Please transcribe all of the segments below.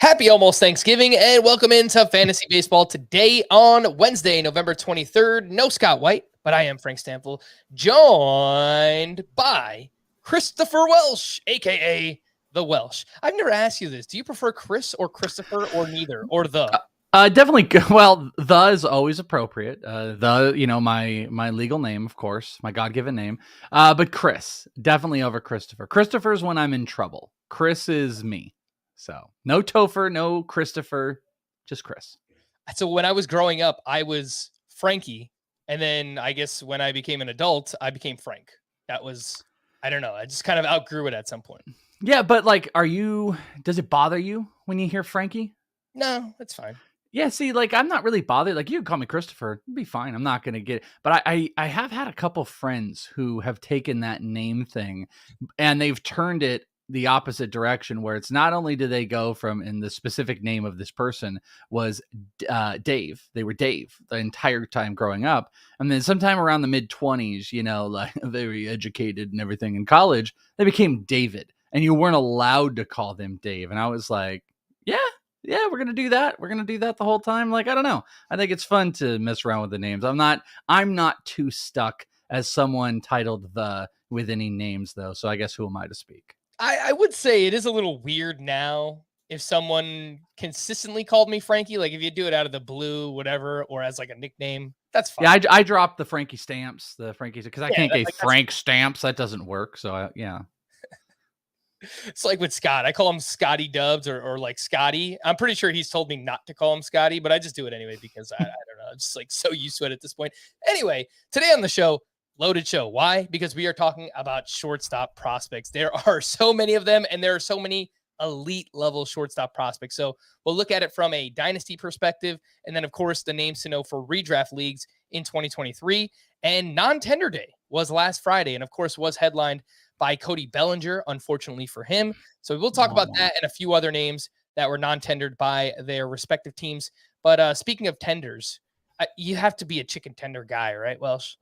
Happy almost Thanksgiving and welcome into Fantasy Baseball today on Wednesday, November 23rd. No Scott White, but I am Frank Stampfl, joined by Christopher Welsh, a.k.a. The Welsh. I've never asked you this. Do you prefer Chris or Christopher or neither or the? Definitely. Well, the is always appropriate. My legal name, of course, my God-given name. But Chris, definitely over Christopher. Christopher's when I'm in trouble. Chris is me. So no Topher, no Christopher, just Chris. So when I was growing up, I was Frankie. And then I guess when I became an adult, I became Frank. That was, I don't know. I just kind of outgrew it at some point. Yeah, but does it bother you when you hear Frankie? No, it's fine. Yeah, see, I'm not really bothered. You can call me Christopher. It'll be fine. I'm not going to get it. But I have had a couple friends who have taken that name thing and they've turned it the opposite direction, where it's not only do they go from, in the specific name of this person was Dave. They were Dave the entire time growing up. And then sometime around the mid-20s, very educated and everything in college, they became David. And you weren't allowed to call them Dave. And I was like, yeah, we're going to do that. We're going to do that the whole time. I don't know. I think it's fun to mess around with the names. I'm not too stuck as someone titled the with any names though. So I guess who am I to speak? I would say it is a little weird now if someone consistently called me Frankie, if you do it out of the blue, whatever, or as a nickname, that's fine. Yeah, I dropped the Frankie stamps, because I can't get Frank stamps. That doesn't work. So yeah. It's like with Scott. I call him Scotty Dubs or Scotty. I'm pretty sure he's told me not to call him Scotty, but I just do it anyway because I don't know. I'm just so used to it at this point. Anyway, today on the show, loaded show. Why? Because we are talking about shortstop prospects. There are so many of them, and there are so many elite level shortstop prospects. So we'll look at it from a dynasty perspective, and then, of course, the names to know for redraft leagues in 2023. And non-tender day was last Friday, and, of course, was headlined by Cody Bellinger, unfortunately for him. So we'll talk about that and a few other names that were non-tendered by their respective teams. But speaking of tenders, you have to be a chicken tender guy, right, Welsh?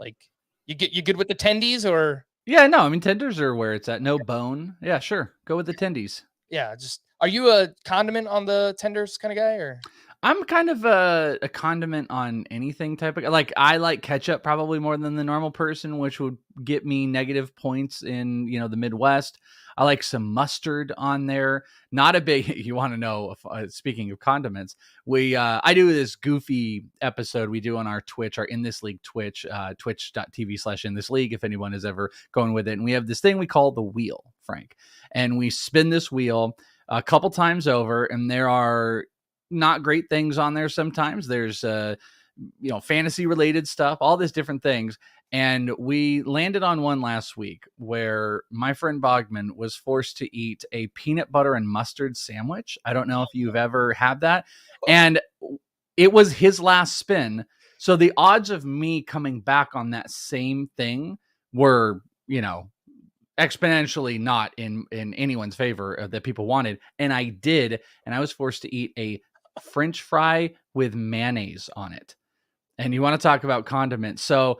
You good with the tendies or? Yeah, no, tenders are where it's at. No bone. Yeah, sure. Go with the tendies. Yeah, are you a condiment on the tenders kind of guy or? I'm kind of a condiment on anything type of, I like ketchup probably more than the normal person, which would get me negative points in, the Midwest. I like some mustard on there. Not a big, you want to know, speaking of condiments, I do this goofy episode we do on our Twitch, our In This League Twitch, twitch.tv/inthisleague, if anyone is ever going with it. And we have this thing we call the wheel, Frank. And we spin this wheel a couple times over, and there are not great things on there. Sometimes there's fantasy related stuff, all these different things. And we landed on one last week where my friend Bogman was forced to eat a peanut butter and mustard sandwich. I don't know if you've ever had that. And it was his last spin. So the odds of me coming back on that same thing were, exponentially not in anyone's favor that people wanted. And I did. And I was forced to eat a French fry with mayonnaise on it. And you want to talk about condiments. So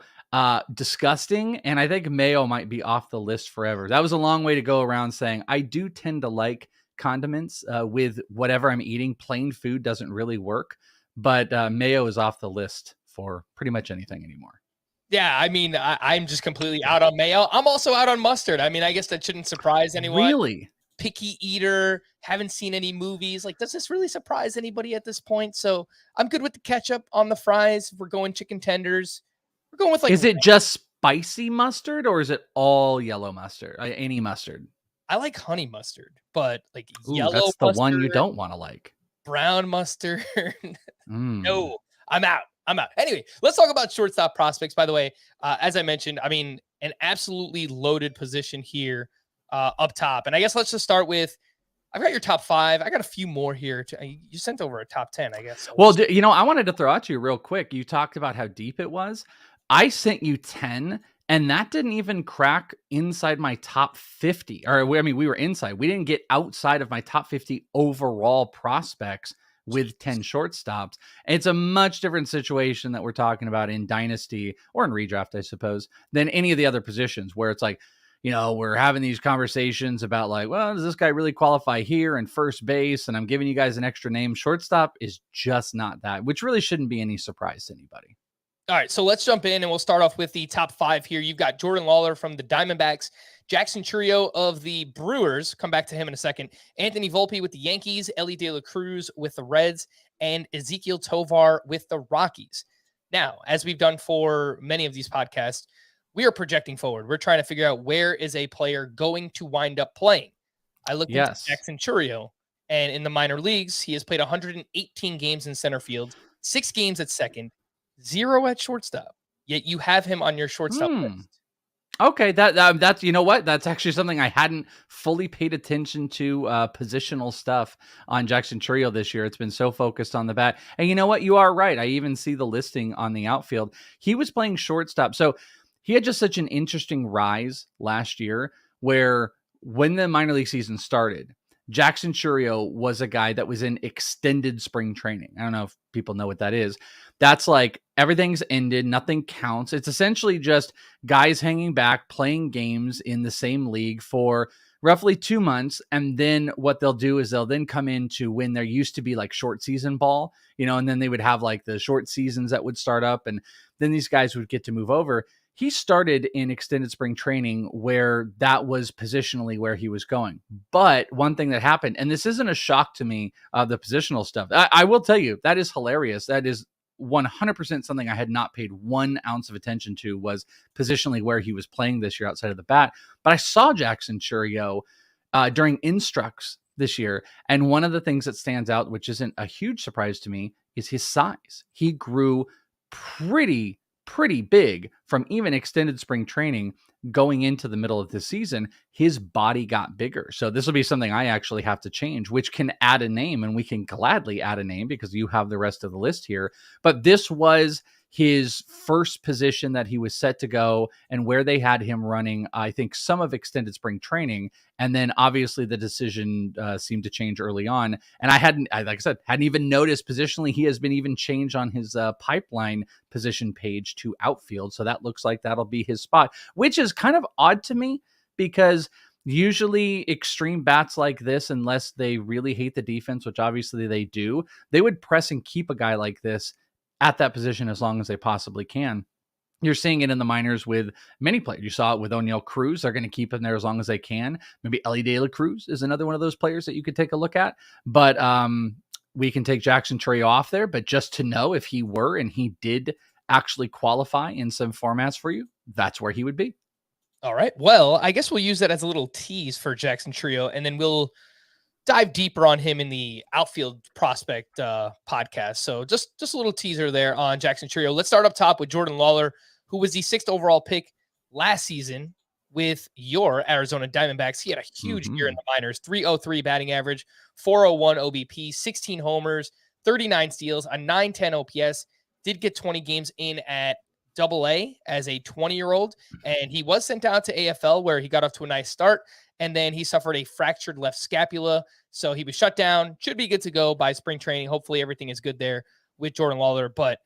disgusting. And I think mayo might be off the list forever. That was a long way to go around saying I do tend to like condiments with whatever I'm eating. Plain food doesn't really work, but mayo is off the list for pretty much anything anymore. Yeah, I'm just completely out on mayo. I'm also out on mustard. I guess that shouldn't surprise anyone. Really? Picky eater, haven't seen any movies. Does this really surprise anybody at this point? So I'm good with the ketchup on the fries. We're going chicken tenders. We're going with Is it just spicy mustard or is it all yellow mustard? Any mustard? I like honey mustard, but yellow that's the mustard, one you don't want to like. Brown mustard. No, I'm out. Anyway, let's talk about shortstop prospects. By the way, as I mentioned, an absolutely loaded position here up top. And I guess let's just start with, I've got your top 5. I got a few more here. You sent over a top 10, I guess. Well, I wanted to throw out to you real quick. You talked about how deep it was. I sent you 10, and that didn't even crack inside my top 50. We were inside. We didn't get outside of my top 50 overall prospects with 10 shortstops. It's a much different situation that we're talking about in Dynasty or in redraft, I suppose, than any of the other positions where it's we're having these conversations about like, well, does this guy really qualify here in first base? And I'm giving you guys an extra name. Shortstop is just not that, which really shouldn't be any surprise to anybody. All right, so let's jump in and we'll start off with the top 5 here. You've got Jordan Lawlar from the Diamondbacks, Jackson Chourio of the Brewers, come back to him in a second, Anthony Volpe with the Yankees, Elly De La Cruz with the Reds, and Ezequiel Tovar with the Rockies. Now, as we've done for many of these podcasts, we are projecting forward. We're trying to figure out where is a player going to wind up playing. I looked into Jackson Chourio, and in the minor leagues, he has played 118 games in center field, 6 games at second, 0 at shortstop. Yet you have him on your shortstop list. Okay, that's you know what? That's actually something I hadn't fully paid attention to positional stuff on Jackson Chourio this year. It's been so focused on the bat. And you know what? You are right. I even see the listing on the outfield. He was playing shortstop. So he had just such an interesting rise last year where when the minor league season started, Jackson Chourio was a guy that was in extended spring training. I don't know if people know what that is. That's like everything's ended. Nothing counts. It's essentially just guys hanging back, playing games in the same league for roughly 2 months. And then what they'll do is they'll then come into when there used to be like short season ball, and then they would have like the short seasons that would start up. And then these guys would get to move over. He started in extended spring training where that was positionally where he was going. But one thing that happened, and this isn't a shock to me, the positional stuff, I will tell you, that is hilarious. That is 100% something I had not paid 1 ounce of attention to, was positionally where he was playing this year outside of the bat. But I saw Jackson Chourio during instructs this year. And one of the things that stands out, which isn't a huge surprise to me, is his size. He grew pretty big from even extended spring training going into the middle of the season. His body got bigger. So this will be something I actually have to change, which can add a name, and we can gladly add a name because you have the rest of the list here. But this was his first position that he was set to go, and where they had him running, I think, some of extended spring training. And then obviously the decision seemed to change early on. And like I said, hadn't even noticed positionally he has been even changed on his pipeline position page to outfield. So that looks like that'll be his spot, which is kind of odd to me because usually extreme bats like this, unless they really hate the defense, which obviously they do, they would press and keep a guy like this at that position as long as they possibly can. You're seeing it in the minors with many players. You saw it with O'Neal Cruz. They're going to keep him there as long as they can. Maybe Elly De La Cruz is another one of those players that you could take a look at. But we can take Jackson Chourio off there. But just to know if he were and he did actually qualify in some formats for you, that's where he would be. All right. Well, I guess we'll use that as a little tease for Jackson Chourio, and then we'll dive deeper on him in the outfield prospect podcast. So just a little teaser there on Jackson Chourio. Let's start up top with Jordan Lawlar, who was the 6th overall pick last season with your Arizona Diamondbacks. He had a huge year in the minors, 303 batting average, 401 OBP, 16 homers, 39 steals, a 910 OPS, did get 20 games in at AA as a 20-year-old, and he was sent out to AFL where he got off to a nice start, and then he suffered a fractured left scapula, so he was shut down. Should be good to go by spring training. Hopefully everything is good there with Jordan Lawlar, but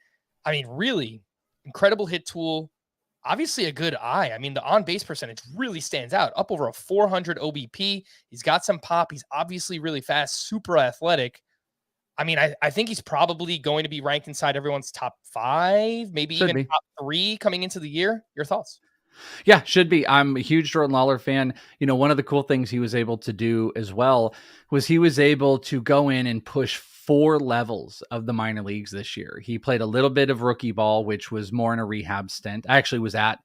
I mean, really incredible hit tool, obviously a good eye. I mean, the on-base percentage really stands out, up over a 400 OBP. He's got some pop. He's obviously really fast, super athletic. I mean, I think he's probably going to be ranked inside everyone's top 5, maybe Should even be top 3 coming into the year. Your thoughts? Yeah, should be. I'm a huge Jordan Lawlar fan. One of the cool things he was able to do as well was he was able to go in and push 4 levels of the minor leagues this year. He played a little bit of rookie ball, which was more in a rehab stint. I actually was at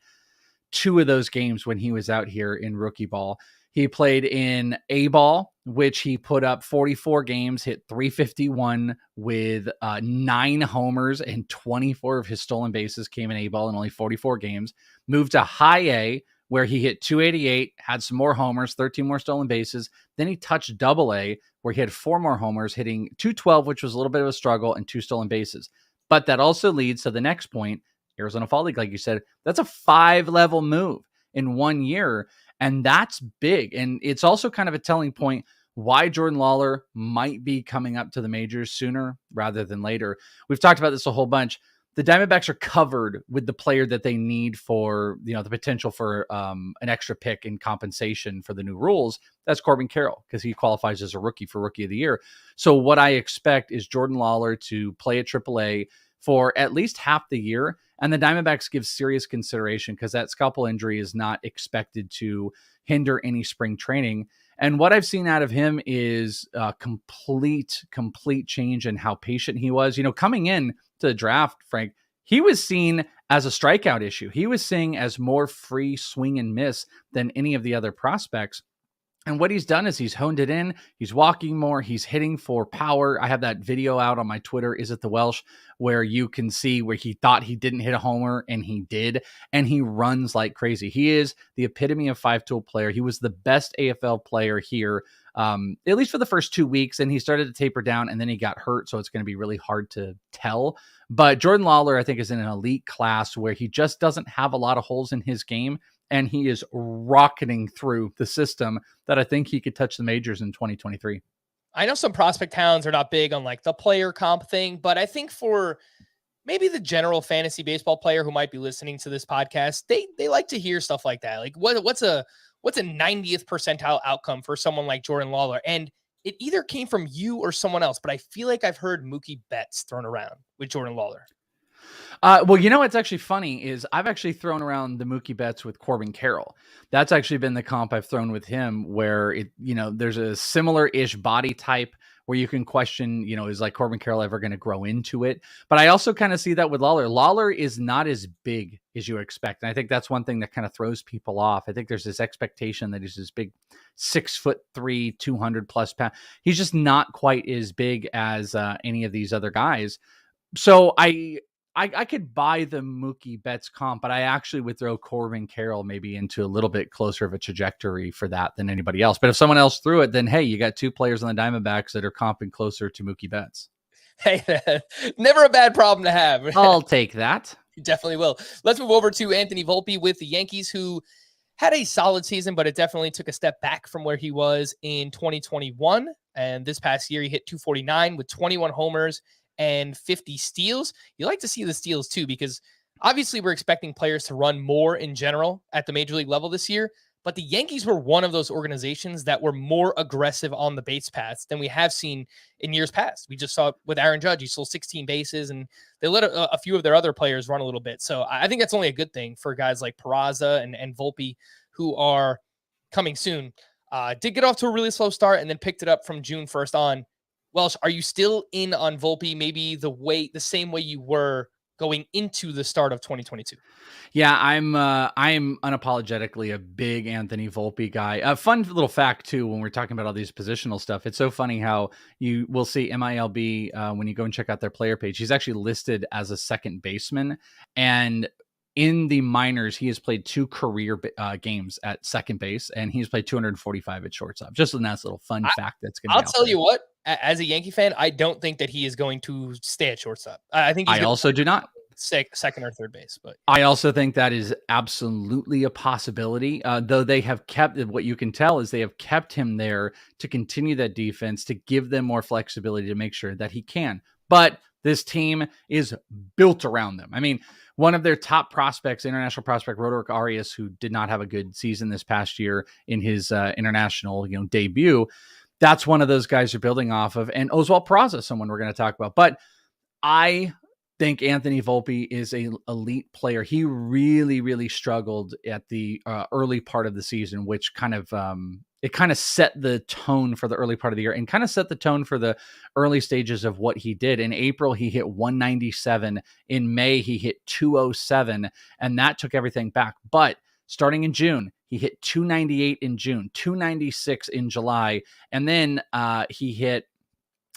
2 of those games when he was out here in rookie ball. He played in A ball, which he put up 44 games, hit 351 with 9 homers, and 24 of his stolen bases came in A ball in only 44 games. Moved to high A, where he hit 288, had some more homers, 13 more stolen bases. Then he touched double A, where he had 4 more homers, hitting 212, which was a little bit of a struggle, and 2 stolen bases. But that also leads to the next point, Arizona Fall League, like you said, that's a 5-level move in 1 year. And that's big. And it's also kind of a telling point why Jordan Lawlar might be coming up to the majors sooner rather than later. We've talked about this a whole bunch. the Diamondbacks are covered with the player that they need for, the potential for an extra pick in compensation for the new rules. That's Corbin Carroll, because he qualifies as a rookie for Rookie of the Year. So what I expect is Jordan Lawlar to play at AAA for at least half the year. And the Diamondbacks give serious consideration because that scalpel injury is not expected to hinder any spring training. And what I've seen out of him is a complete change in how patient he was. Coming in to the draft, Frank, he was seen as a strikeout issue. He was seen as more free swing and miss than any of the other prospects. And what he's done is he's honed it in. He's walking more. He's hitting for power. I have that video out on my Twitter, Is It the Welsh, where you can see where he thought he didn't hit a homer and he did. And he runs like crazy. He is the epitome of five-tool player. He was the best AFL player here, at least for the first 2 weeks. And he started to taper down and then he got hurt. So it's going to be really hard to tell. But Jordan Lawlar, I think, is in an elite class where he just doesn't have a lot of holes in his game. And he is rocketing through the system that I think he could touch the majors in 2023. I know some prospect towns are not big on like the player comp thing, but I think for maybe the general fantasy baseball player who might be listening to this podcast, they like to hear stuff like that. Like what's a 90th percentile outcome for someone like Jordan Lawlar? And it either came from you or someone else, but I feel like I've heard Mookie Betts thrown around with Jordan Lawlar. Well, what's actually funny is I've actually thrown around the Mookie Betts with Corbin Carroll. That's actually been the comp I've thrown with him, where there's a similar-ish body type where you can question, is like Corbin Carroll ever going to grow into it? But I also kind of see that with Lawlar. Lawlar is not as big as you expect. And I think that's one thing that kind of throws people off. I think there's this expectation that he's this big 6'3", 200 plus pound. He's just not quite as big as any of these other guys. So I could buy the Mookie Betts comp, but I actually would throw Corbin Carroll maybe into a little bit closer of a trajectory for that than anybody else. But if someone else threw it, then hey, you got two players on the Diamondbacks that are comping closer to Mookie Betts. Hey, never a bad problem to have. I'll take that. You definitely will. Let's move over to Anthony Volpe with the Yankees, who had a solid season, but it definitely took a step back from where he was in 2021. And this past year, he hit 249 with 21 homers and 50 steals. You like to see the steals too, because obviously we're expecting players to run more in general at the major league level this year, but the Yankees were one of those organizations that were more aggressive on the base paths than we have seen in years past. We just saw it with Aaron Judge. He stole 16 bases and they let a few of their other players run a little bit. So I think that's only a good thing for guys like Peraza and Volpe, who are coming soon. Did get off to a really slow start and then picked it up from June 1st on. Welsh, are you still in on Volpe maybe the same way you were going into the start of 2022? Yeah, I'm unapologetically a big Anthony Volpe guy. A fun little fact too, when we're talking about all these positional stuff, it's so funny how you will see MILB when you go and check out their player page. He's actually listed as a second baseman, and in the minors, he has played 2 career games at second base, and he's played 245 at shortstop. Just a nice little fun fact that's going to be I'll tell you what, as a Yankee fan, I don't think that he is going to stay at shortstop. I think I also do not. Second or third base, but I also think that is absolutely a possibility. Though they have kept, what you can tell is they have kept him there to continue that defense, to give them more flexibility to make sure that he can. But this team is built around them. I mean, one of their top prospects, international prospect Roderick Arias, who did not have a good season this past year in his international debut. That's one of those guys you're building off of. And Oswald Peraza, someone we're going to talk about. But I think Anthony Volpe is an elite player. He really, really struggled at the early part of the season, which kind of set the tone for the early part of the year and kind of set the tone for the early stages of what he did. In April, he hit 197. In May, he hit 207, and that took everything back. But starting in June, he hit 298 in June, 296 in July, and then he hit,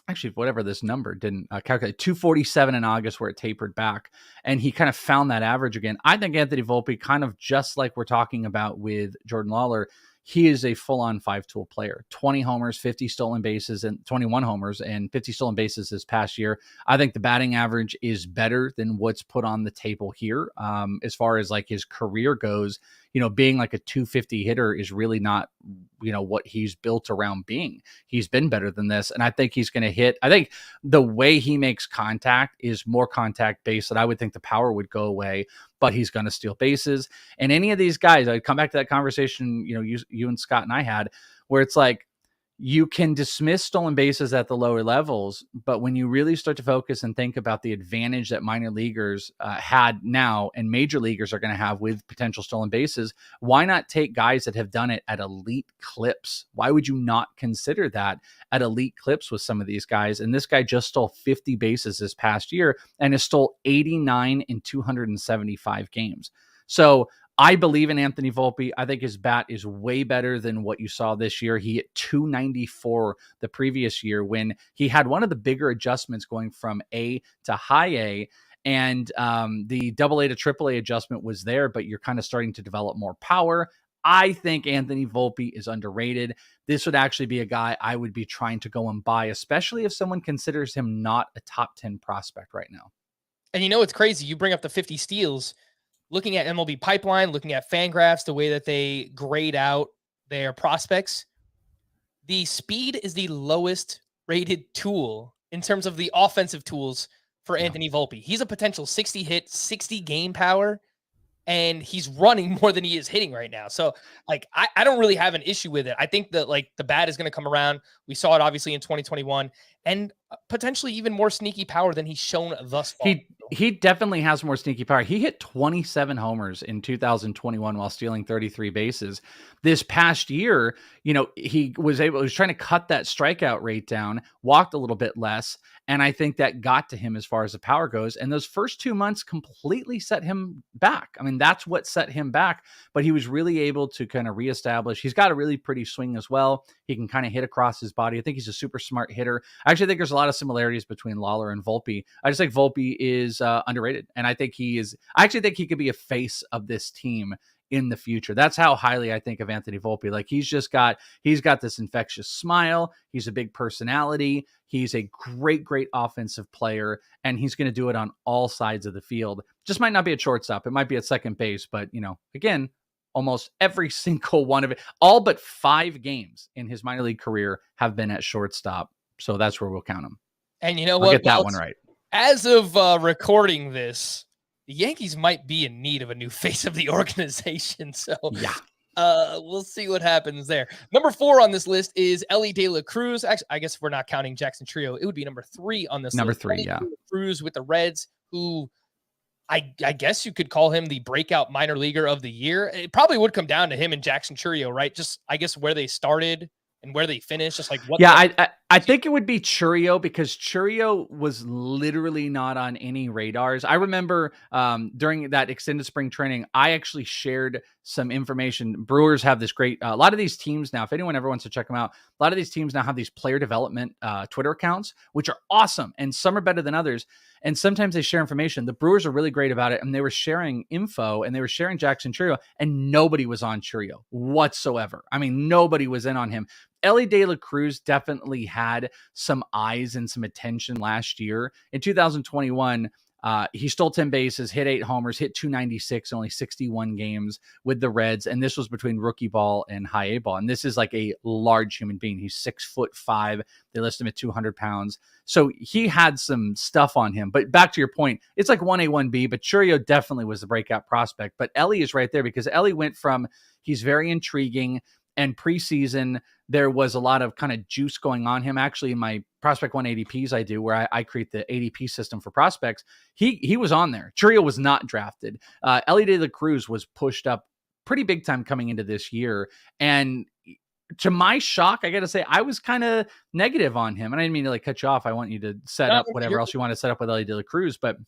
actually, whatever this number didn't calculate, 247 in August, where it tapered back, and he kind of found that average again. I think Anthony Volpe, kind of just like we're talking about with Jordan Lawlar, he is a full-on five-tool player. 20 homers, 50 stolen bases, and 21 homers and 50 stolen bases this past year. I think the batting average is better than what's put on the table here. As far as like his career goes, being like a 250 hitter is really not, what he's built around being. He's been better than this. And I think he's going to hit. I think the way he makes contact is more contact based, that I would think the power would go away, but he's going to steal bases. And any of these guys, I'd come back to that conversation, you and Scott and I had, where it's like, you can dismiss stolen bases at the lower levels, but when you really start to focus and think about the advantage that minor leaguers had now and major leaguers are going to have with potential stolen bases, why not take guys that have done it at elite clips? Why would you not consider that at elite clips with some of these guys? And this guy just stole 50 bases this past year and has stole 89 in 275 games. So I believe in Anthony Volpe. I think his bat is way better than what you saw this year. He hit 294 the previous year when he had one of the bigger adjustments going from A to high A. And the AA to AAA adjustment was there, but you're kind of starting to develop more power. I think Anthony Volpe is underrated. This would actually be a guy I would be trying to go and buy, especially if someone considers him not a top 10 prospect right now. And it's crazy. You bring up the 50 steals. Looking at MLB Pipeline, looking at Fangraphs, the way that they grade out their prospects, the speed is the lowest rated tool in terms of the offensive tools for Anthony Volpe. He's a potential 60 hit, 60 game power, and he's running more than he is hitting right now. So I don't really have an issue with it. I think that the bat is going to come around. We saw it obviously in 2021 and potentially even more sneaky power than he's shown thus far. He definitely has more sneaky power. He hit 27 homers in 2021 while stealing 33 bases. This past year, he was trying to cut that strikeout rate down, walked a little bit less. And I think that got to him as far as the power goes. And those first 2 months completely set him back. I mean, that's what set him back, but he was really able to kind of reestablish. He's got a really pretty swing as well. He can kind of hit across his body. I think he's a super smart hitter. I actually think there's a lot of similarities between Lawlar and Volpe. I just think Volpe is underrated. And I actually think he could be a face of this team in the future. That's how highly I think of Anthony Volpe. He's got this infectious smile. He's a big personality. He's a great offensive player, and he's going to do it on all sides of the field. Just might not be at shortstop. It might be at second base, but again, almost every single one of it, all but 5 games in his minor league career have been at shortstop. So that's where we'll count him. And you know I'll what? Get that one right. As of recording this, the Yankees might be in need of a new face of the organization. So yeah, we'll see what happens there. Number 4 on this list is Elly De La Cruz. Actually, I guess if we're not counting Jackson Chourio, it would be number 3 on this list. Number 3, Elly yeah. De La Cruz with the Reds, who I guess you could call him the breakout minor leaguer of the year. It probably would come down to him and Jackson Chourio, right? Just, I guess, where they started and where they finished, just like what. Yeah, I think it would be Chourio, because Chourio was literally not on any radars. I remember during that extended spring training, I actually shared some information. Brewers have this great, a lot of these teams now, if anyone ever wants to check them out, a lot of these teams now have these player development Twitter accounts, which are awesome. And some are better than others. And sometimes they share information. The Brewers are really great about it. And they were sharing info and they were sharing Jackson Chourio, and nobody was on Chourio whatsoever. I mean, nobody was in on him. Elly De La Cruz definitely had some eyes and some attention last year. In 2021, he stole 10 bases, hit 8 homers, hit 296, only 61 games with the Reds. And this was between rookie ball and high A ball. And this is like a large human being. He's 6'5". They list him at 200 pounds. So he had some stuff on him. But back to your point, it's like 1A, 1B, but Chourio definitely was the breakout prospect. But Elly is right there, because Elly went from, he's very intriguing, and preseason, there was a lot of kind of juice going on him. Actually, in my Prospect One ADPs I do, where I create the ADP system for prospects, he was on there. Chourio was not drafted. Elly De La Cruz was pushed up pretty big time coming into this year. And to my shock, I got to say, I was kind of negative on him. And I didn't mean to cut you off. I want you to set up whatever else you want to set up with Elly De La Cruz. But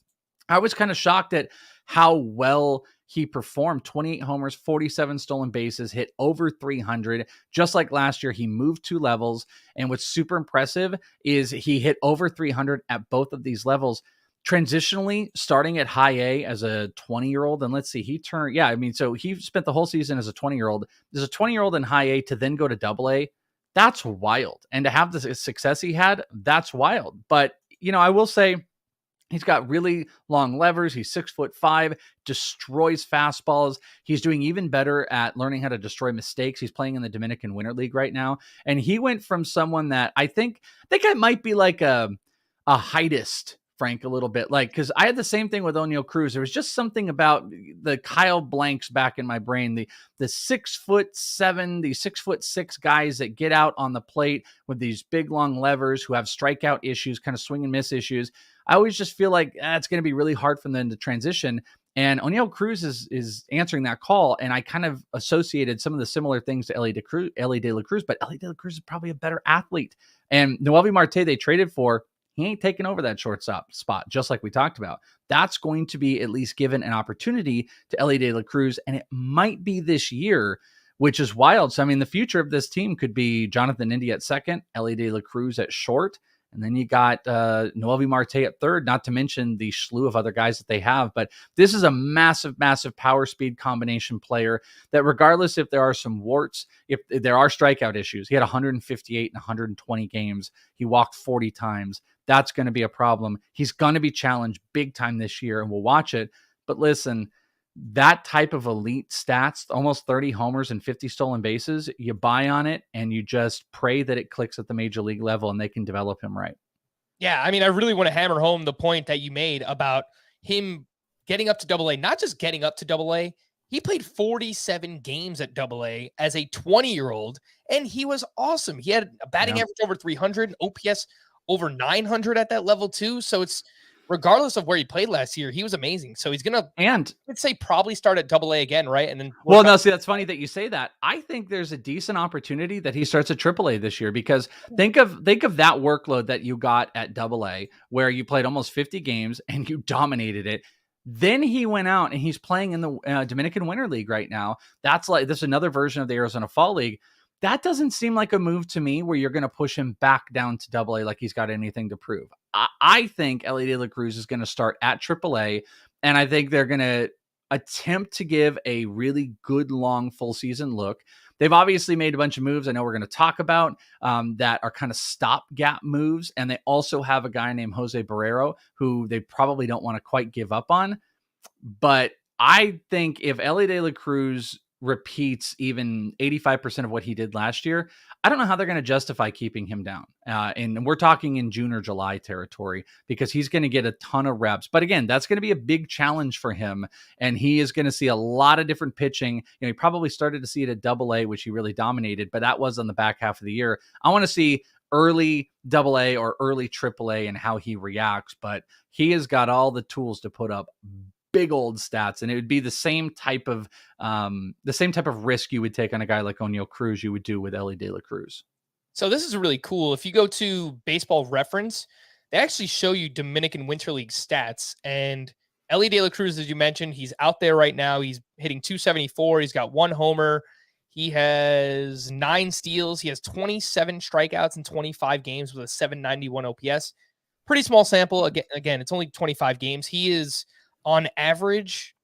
I was kind of shocked at how well he performed. 28 homers, 47 stolen bases, hit over 300. Just like last year, he moved 2 levels. And what's super impressive is he hit over 300 at both of these levels. Transitionally, starting at high A as a 20-year-old. And let's see, so he spent the whole season as a 20-year-old. As a 20-year-old in high A to then go to AA, that's wild. And to have the success he had, that's wild. But, I will say, He's got really long levers. He's 6'5", destroys fastballs. He's doing even better at learning how to destroy mistakes. He's playing in the Dominican Winter League right now. And he went from someone that I think I might be like a heightist, Frank, a little bit. Like, because I had the same thing with Oneil Cruz. There was just something about the Kyle Blanks back in my brain. The 6'7", the 6'6" guys that get out on the plate with these big long levers who have strikeout issues, kind of swing and miss issues. I always just feel like it's going to be really hard for them to transition. And Oneil Cruz is answering that call. And I kind of associated some of the similar things to Elly De La Cruz, but Elly De La Cruz is probably a better athlete. And Noelvi Marte they traded for, he ain't taking over that shortstop spot, just like we talked about. That's going to be at least given an opportunity to Elly De La Cruz, and it might be this year, which is wild. So, I mean, the future of this team could be Jonathan India at second, Elly De La Cruz at short, and then you got Noelvi Marte at third, not to mention the slew of other guys that they have. But this is a massive, massive power speed combination player that regardless if there are some warts, if there are strikeout issues, he had 158 in 120 games. He walked 40 times. That's going to be a problem. He's going to be challenged big time this year, and we'll watch it. But listen, that type of elite stats, almost 30 homers and 50 stolen bases, you buy on it and you just pray that it clicks at the major league level and they can develop him right. Yeah, I mean, I really want to hammer home the point that you made about him getting up to Double-A, not just getting up to Double-A. He played 47 games at Double-A as a 20-year-old, and he was awesome. He had a batting average over 300, OPS over 900 at that level too. So it's regardless of where he played last year, he was amazing. So he's gonna, and let's say, probably start at Double-A again, right? And then see, that's funny that you say that. I think there's a decent opportunity that he starts at Triple-A this year, because think of that workload that you got at Double-A, where you played almost 50 games and you dominated it. Then he went out and he's playing in the Dominican Winter League right now. That's like, this is another version of the Arizona Fall League. That doesn't seem like a move to me where you're going to push him back down to Double-A like he's got anything to prove. I think Elly De La Cruz is going to start at Triple-A, and I think they're going to attempt to give a really good, long, full season look. They've obviously made a bunch of moves I know we're going to talk about that are kind of stopgap moves, and they also have a guy named Jose Barrero who they probably don't want to quite give up on. But I think if Elly De La Cruz repeats even 85% of what he did last year, I don't know how they're going to justify keeping him down. And we're talking in June or July territory, because he's going to get a ton of reps. But again, that's going to be a big challenge for him. And he is going to see a lot of different pitching. You know, he probably started to see it at Double-A, which he really dominated, but that was on the back half of the year. I want to see early Double-A or early Triple-A and how he reacts, but he has got all the tools to put up big old stats, and it would be the same type of risk you would take on a guy like Oneil Cruz you would do with Elly De La Cruz. So this is really cool. If you go to Baseball Reference, they actually show you Dominican Winter League stats, and Elly De La Cruz, as you mentioned, he's out there right now. He's hitting 274. He's got 1 homer. He has 9 steals. He has 27 strikeouts in 25 games with a 791 OPS. Pretty small sample. Again, it's only 25 games. He is on average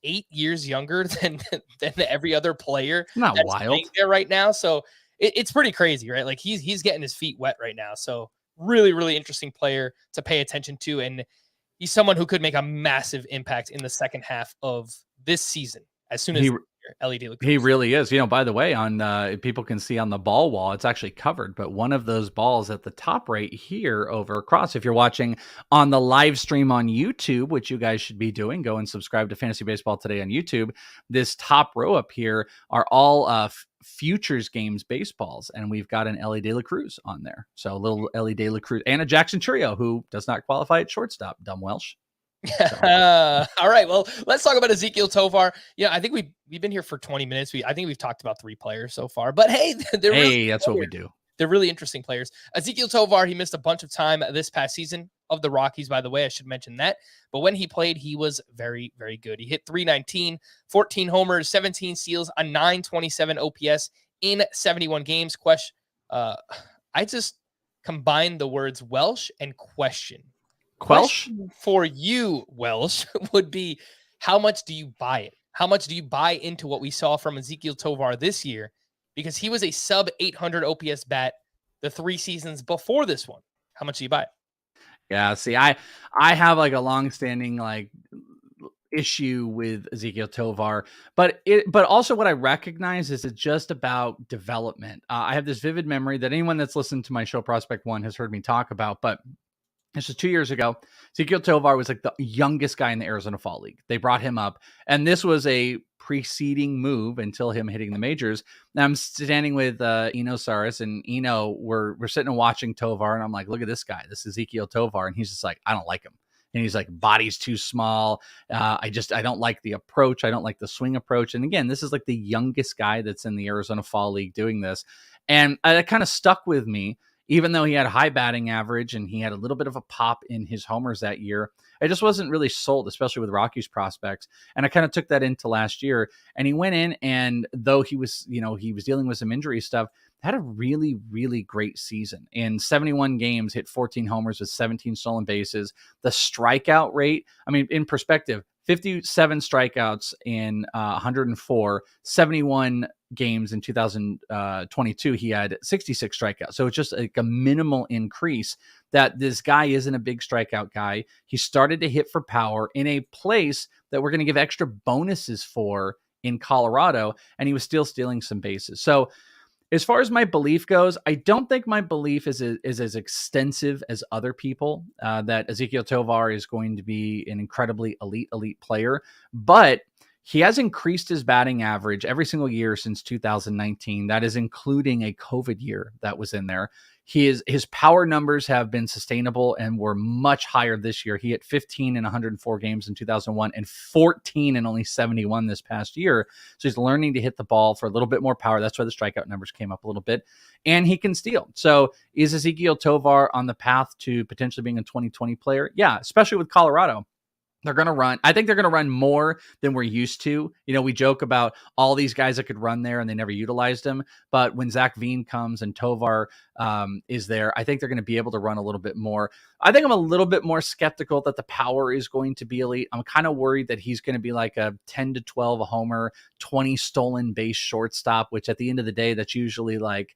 8 years younger than every other player Not that's wild there right now. So it's pretty crazy, right? Like he's getting his feet wet right now. So really, really interesting player to pay attention to. And he's someone who could make a massive impact in the second half of this season. As soon as Elly De La Cruz. He really is. You know, by the way, on people can see on the ball wall, it's actually covered, but one of those balls at the top right here over across, if you're watching on the live stream on YouTube, which you guys should be doing, go and subscribe to Fantasy Baseball Today on YouTube. This top row up here are all futures games baseballs, and we've got an Elly De La Cruz on there. So a little Elly De La Cruz and a Jackson Chourio, who does not qualify at shortstop. Dumb Welsh. All right. Well, let's talk about Ezequiel Tovar. Yeah, I think we've been here for 20 minutes. I think we've talked about 3 players so far, but hey, that's what we do. They're really interesting players. Ezequiel Tovar, he missed a bunch of time this past season of the Rockies, by the way. I should mention that. But when he played, he was very, very good. He hit 319, 14 homers, 17 steals, a 927 OPS in 71 games. I just combined the words Welsh and question. Question for you, Welsh, would be, how much do you buy it? How much do you buy into what we saw from Ezequiel Tovar this year? Because he was a sub 800 OPS bat the 3 seasons before this one. How much do you buy it? Yeah, see, I have like a long-standing like issue with Ezequiel Tovar, but also what I recognize is it's just about development. I have this vivid memory that anyone that's listened to my show Prospect One has heard me talk about, but this was 2 years ago. Ezequiel Tovar was like the youngest guy in the Arizona Fall League. They brought him up, and this was a preceding move until him hitting the majors. Now I'm standing with Eno Saris, and Eno, we're sitting and watching Tovar, and I'm like, look at this guy. This is Ezequiel Tovar, and he's just like, I don't like him. And he's like, body's too small. I don't like the approach. I don't like the swing approach. And again, this is like the youngest guy that's in the Arizona Fall League doing this. And that kind of stuck with me. Even though he had a high batting average and he had a little bit of a pop in his homers that year, I just wasn't really sold, especially with Rockies prospects. And I kind of took that into last year. And he went in, and though he was dealing with some injury stuff, had a really, really great season. In 71 games, hit 14 homers with 17 stolen bases. The strikeout rate, I mean, in perspective, 57 strikeouts in 104, 71 games in 2022, he had 66 strikeouts. So it's just like a minimal increase that this guy isn't a big strikeout guy. He started to hit for power in a place that we're going to give extra bonuses for in Colorado, and he was still stealing some bases. So as far as my belief goes, I don't think my belief is as extensive as other people, that Ezequiel Tovar is going to be an incredibly elite player, but he has increased his batting average every single year since 2019. That is including a COVID year that was in there. His power numbers have been sustainable and were much higher this year. He hit 15 in 104 games in 2001 and 14 in only 71 this past year. So he's learning to hit the ball for a little bit more power. That's why the strikeout numbers came up a little bit. And he can steal. So is Ezequiel Tovar on the path to potentially being a 2020 player? Yeah, especially with Colorado. They're going to run. I think they're going to run more than we're used to. You know, we joke about all these guys that could run there and they never utilized them. But when Zach Veen comes and Tovar is there, I think they're going to be able to run a little bit more. I think I'm a little bit more skeptical that the power is going to be elite. I'm kind of worried that he's going to be like a 10 to 12 a homer, 20 stolen base shortstop, which at the end of the day, that's usually like,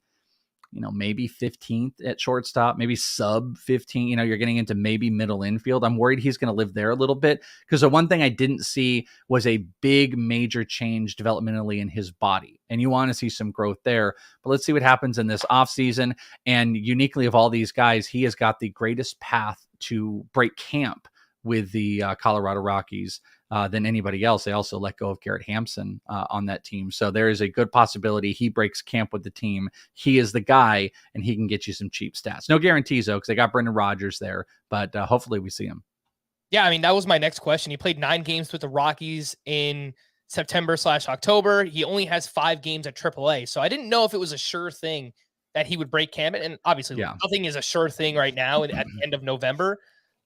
maybe 15th at shortstop, maybe sub 15. You're getting into maybe middle infield. I'm worried he's going to live there a little bit, because the one thing I didn't see was a big major change developmentally in his body. And you want to see some growth there. But let's see what happens in this offseason. And uniquely of all these guys, he has got the greatest path to break camp with the Colorado Rockies than anybody else. They also let go of Garrett Hampson on that team. So there is a good possibility he breaks camp with the team. He is the guy, and he can get you some cheap stats. No guarantees, though, because they got Brendan Rodgers there, but hopefully we see him. Yeah, I mean, that was my next question. He played 9 games with the Rockies in September/October. He only has 5 games at AAA. So I didn't know if it was a sure thing that he would break camp. And obviously, nothing is a sure thing right now at the end of November.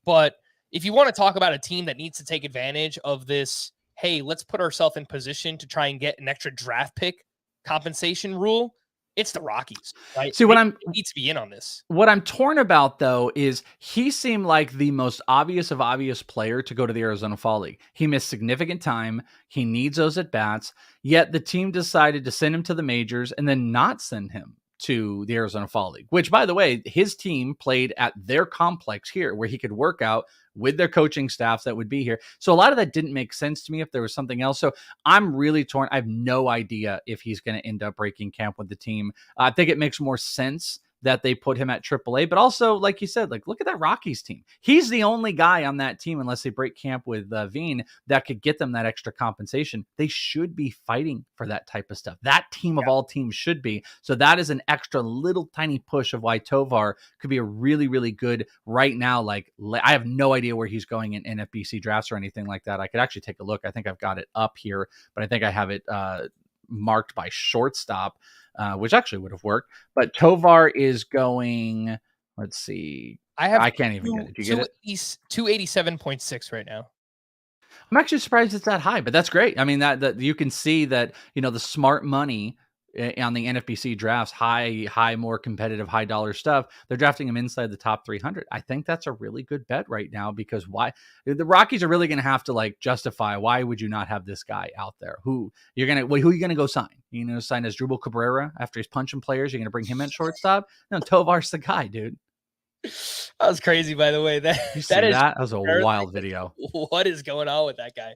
But if you want to talk about a team that needs to take advantage of this, hey, let's put ourselves in position to try and get an extra draft pick compensation rule, it's the Rockies, right? See, they need to be in on this. What I'm torn about, though, is he seemed like the most obvious player to go to the Arizona Fall League. He missed significant time. He needs those at-bats, yet the team decided to send him to the majors and then not send him to the Arizona Fall League, which, by the way, his team played at their complex here where he could work out with their coaching staffs that would be here. So a lot of that didn't make sense to me if there was something else. So I'm really torn. I have no idea if he's going to end up breaking camp with the team. I think it makes more sense that they put him at AAA, but also, like you said, like, look at that Rockies team. He's the only guy on that team, unless they break camp with Veen, that could get them that extra compensation. They should be fighting for that type of stuff. That team of all teams should be. So that is an extra little tiny push of why Tovar could be a really, really good right now. Like, I have no idea where he's going in NFBC drafts or anything like that. I could actually take a look. I think I've got it up here, but I think I have it marked by shortstop. Which actually would have worked. But Tovar is going, let's see. I can't even get it. Do you get it? 287.6 right now. I'm actually surprised it's that high, but that's great. I mean, that you can see that, the smart money on the NFBC drafts, high, more competitive, high dollar stuff, they're drafting him inside the top 300. I think that's a really good bet right now, because why the Rockies are really going to have to like justify, why would you not have this guy out there? Who are you going to go sign? Sign as Drupal Cabrera after he's punching players? You're going to bring him at shortstop? No, Tovar's the guy, dude. That was crazy, by the way. You see That is that? That was a wild video. what is going on with that guy.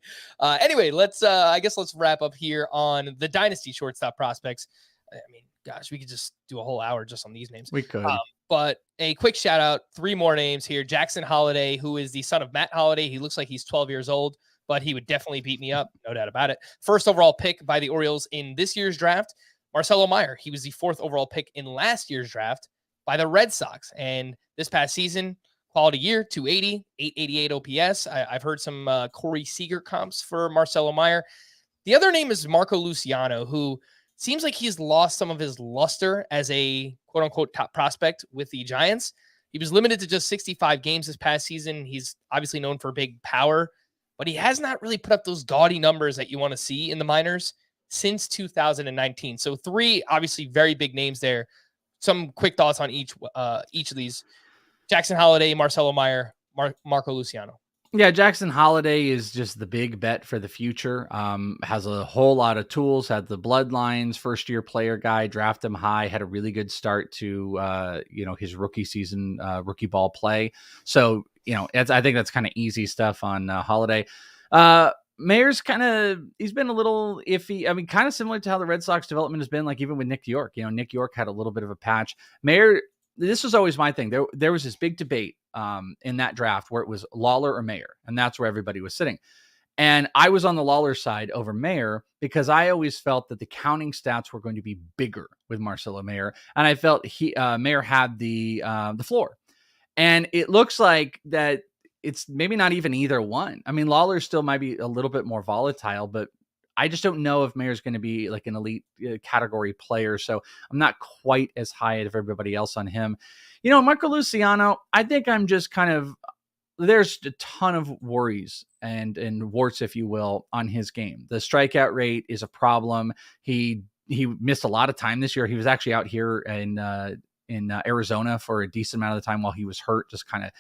Anyway, let's I guess let's wrap up here on the Dynasty shortstop prospects. I mean, gosh, we could just do a whole hour just on these names. We could. But a quick shout out, 3 more names here. Jackson Holliday, who is the son of Matt Holliday. He looks like he's 12 years old, but he would definitely beat me up, no doubt about it. First overall pick by the Orioles in this year's draft. Marcelo Meyer, he was the 4th overall pick in last year's draft by the Red Sox. And this past season, quality year, 280, 888 OPS. I've heard some Corey Seager comps for Marcelo Meyer. The other name is Marco Luciano, who seems like he's lost some of his luster as a quote-unquote top prospect with the Giants. He was limited to just 65 games this past season. He's obviously known for big power, but he has not really put up those gaudy numbers that you want to see in the minors since 2019. So 3 obviously very big names there. Some quick thoughts on each of these. Jackson Holliday, Marcelo Meyer, Marco Luciano. Yeah, Jackson Holliday is just the big bet for the future. Has a whole lot of tools, had the bloodlines, first-year player guy, draft him high, had a really good start to, his rookie season, rookie ball play. So, I think that's kind of easy stuff on Holliday. Mayer's he's been a little iffy. I mean, kind of similar to how the Red Sox development has been, like even with Nick York. Nick York had a little bit of a patch. Mayer, this was always my thing. There was this big debate in that draft where it was Lawlar or Mayer, and that's where everybody was sitting. And I was on the Lawlar side over Mayer because I always felt that the counting stats were going to be bigger with Marcelo Mayer, and I felt Mayer had the floor. And it looks like that it's maybe not even either one. I mean, Lawlar still might be a little bit more volatile, but I just don't know if Mayer's going to be like an elite category player. So I'm not quite as high as everybody else on him. Marco Luciano, I think I'm just there's a ton of worries and warts, if you will, on his game. The strikeout rate is a problem. He missed a lot of time this year. He was actually out here in Arizona for a decent amount of the time while he was hurt, just kind of,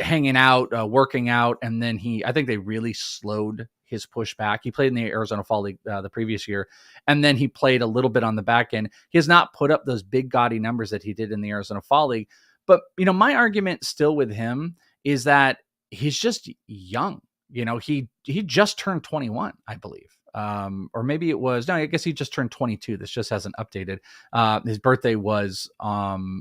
hanging out, working out. And then I think they really slowed his push back. He played in the Arizona Fall League the previous year, and then he played a little bit on the back end. He has not put up those big gaudy numbers that he did in the Arizona Fall League. But, my argument still with him is that he's just young. He just turned 21, I believe. Or maybe it was, no, I guess he just turned 22. This just hasn't updated. His birthday was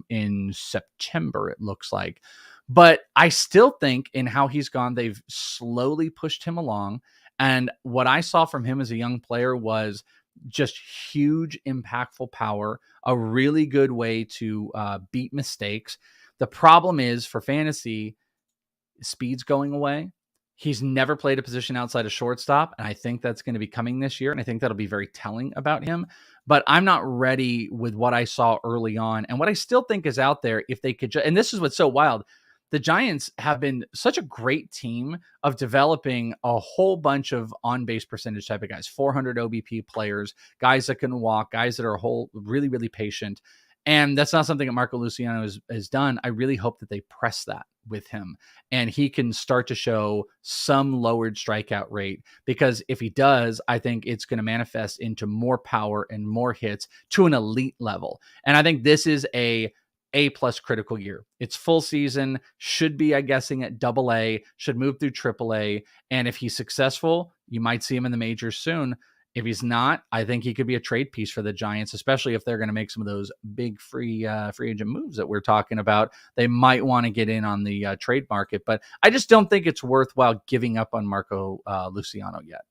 in September, it looks like. But I still think in how he's gone, they've slowly pushed him along. And what I saw from him as a young player was just huge, impactful power, a really good way to beat mistakes. The problem is for fantasy, speed's going away. He's never played a position outside of shortstop, and I think that's going to be coming this year, and I think that'll be very telling about him. But I'm not ready with what I saw early on, and what I still think is out there, if they could and this is what's so wild, the Giants have been such a great team of developing a whole bunch of on-base percentage type of guys, 400 OBP players, guys that can walk, guys that are really, really patient. And that's not something that Marco Luciano has done. I really hope that they press that with him and he can start to show some lowered strikeout rate, because if he does, I think it's going to manifest into more power and more hits to an elite level. And I think this is A+ critical year. It's full season, should be, I'm guessing, at AA, should move through AAA. And if he's successful, you might see him in the majors soon. If he's not, I think he could be a trade piece for the Giants, especially if they're going to make some of those big free agent moves that we're talking about. They might want to get in on the trade market, but I just don't think it's worthwhile giving up on Marco Luciano yet.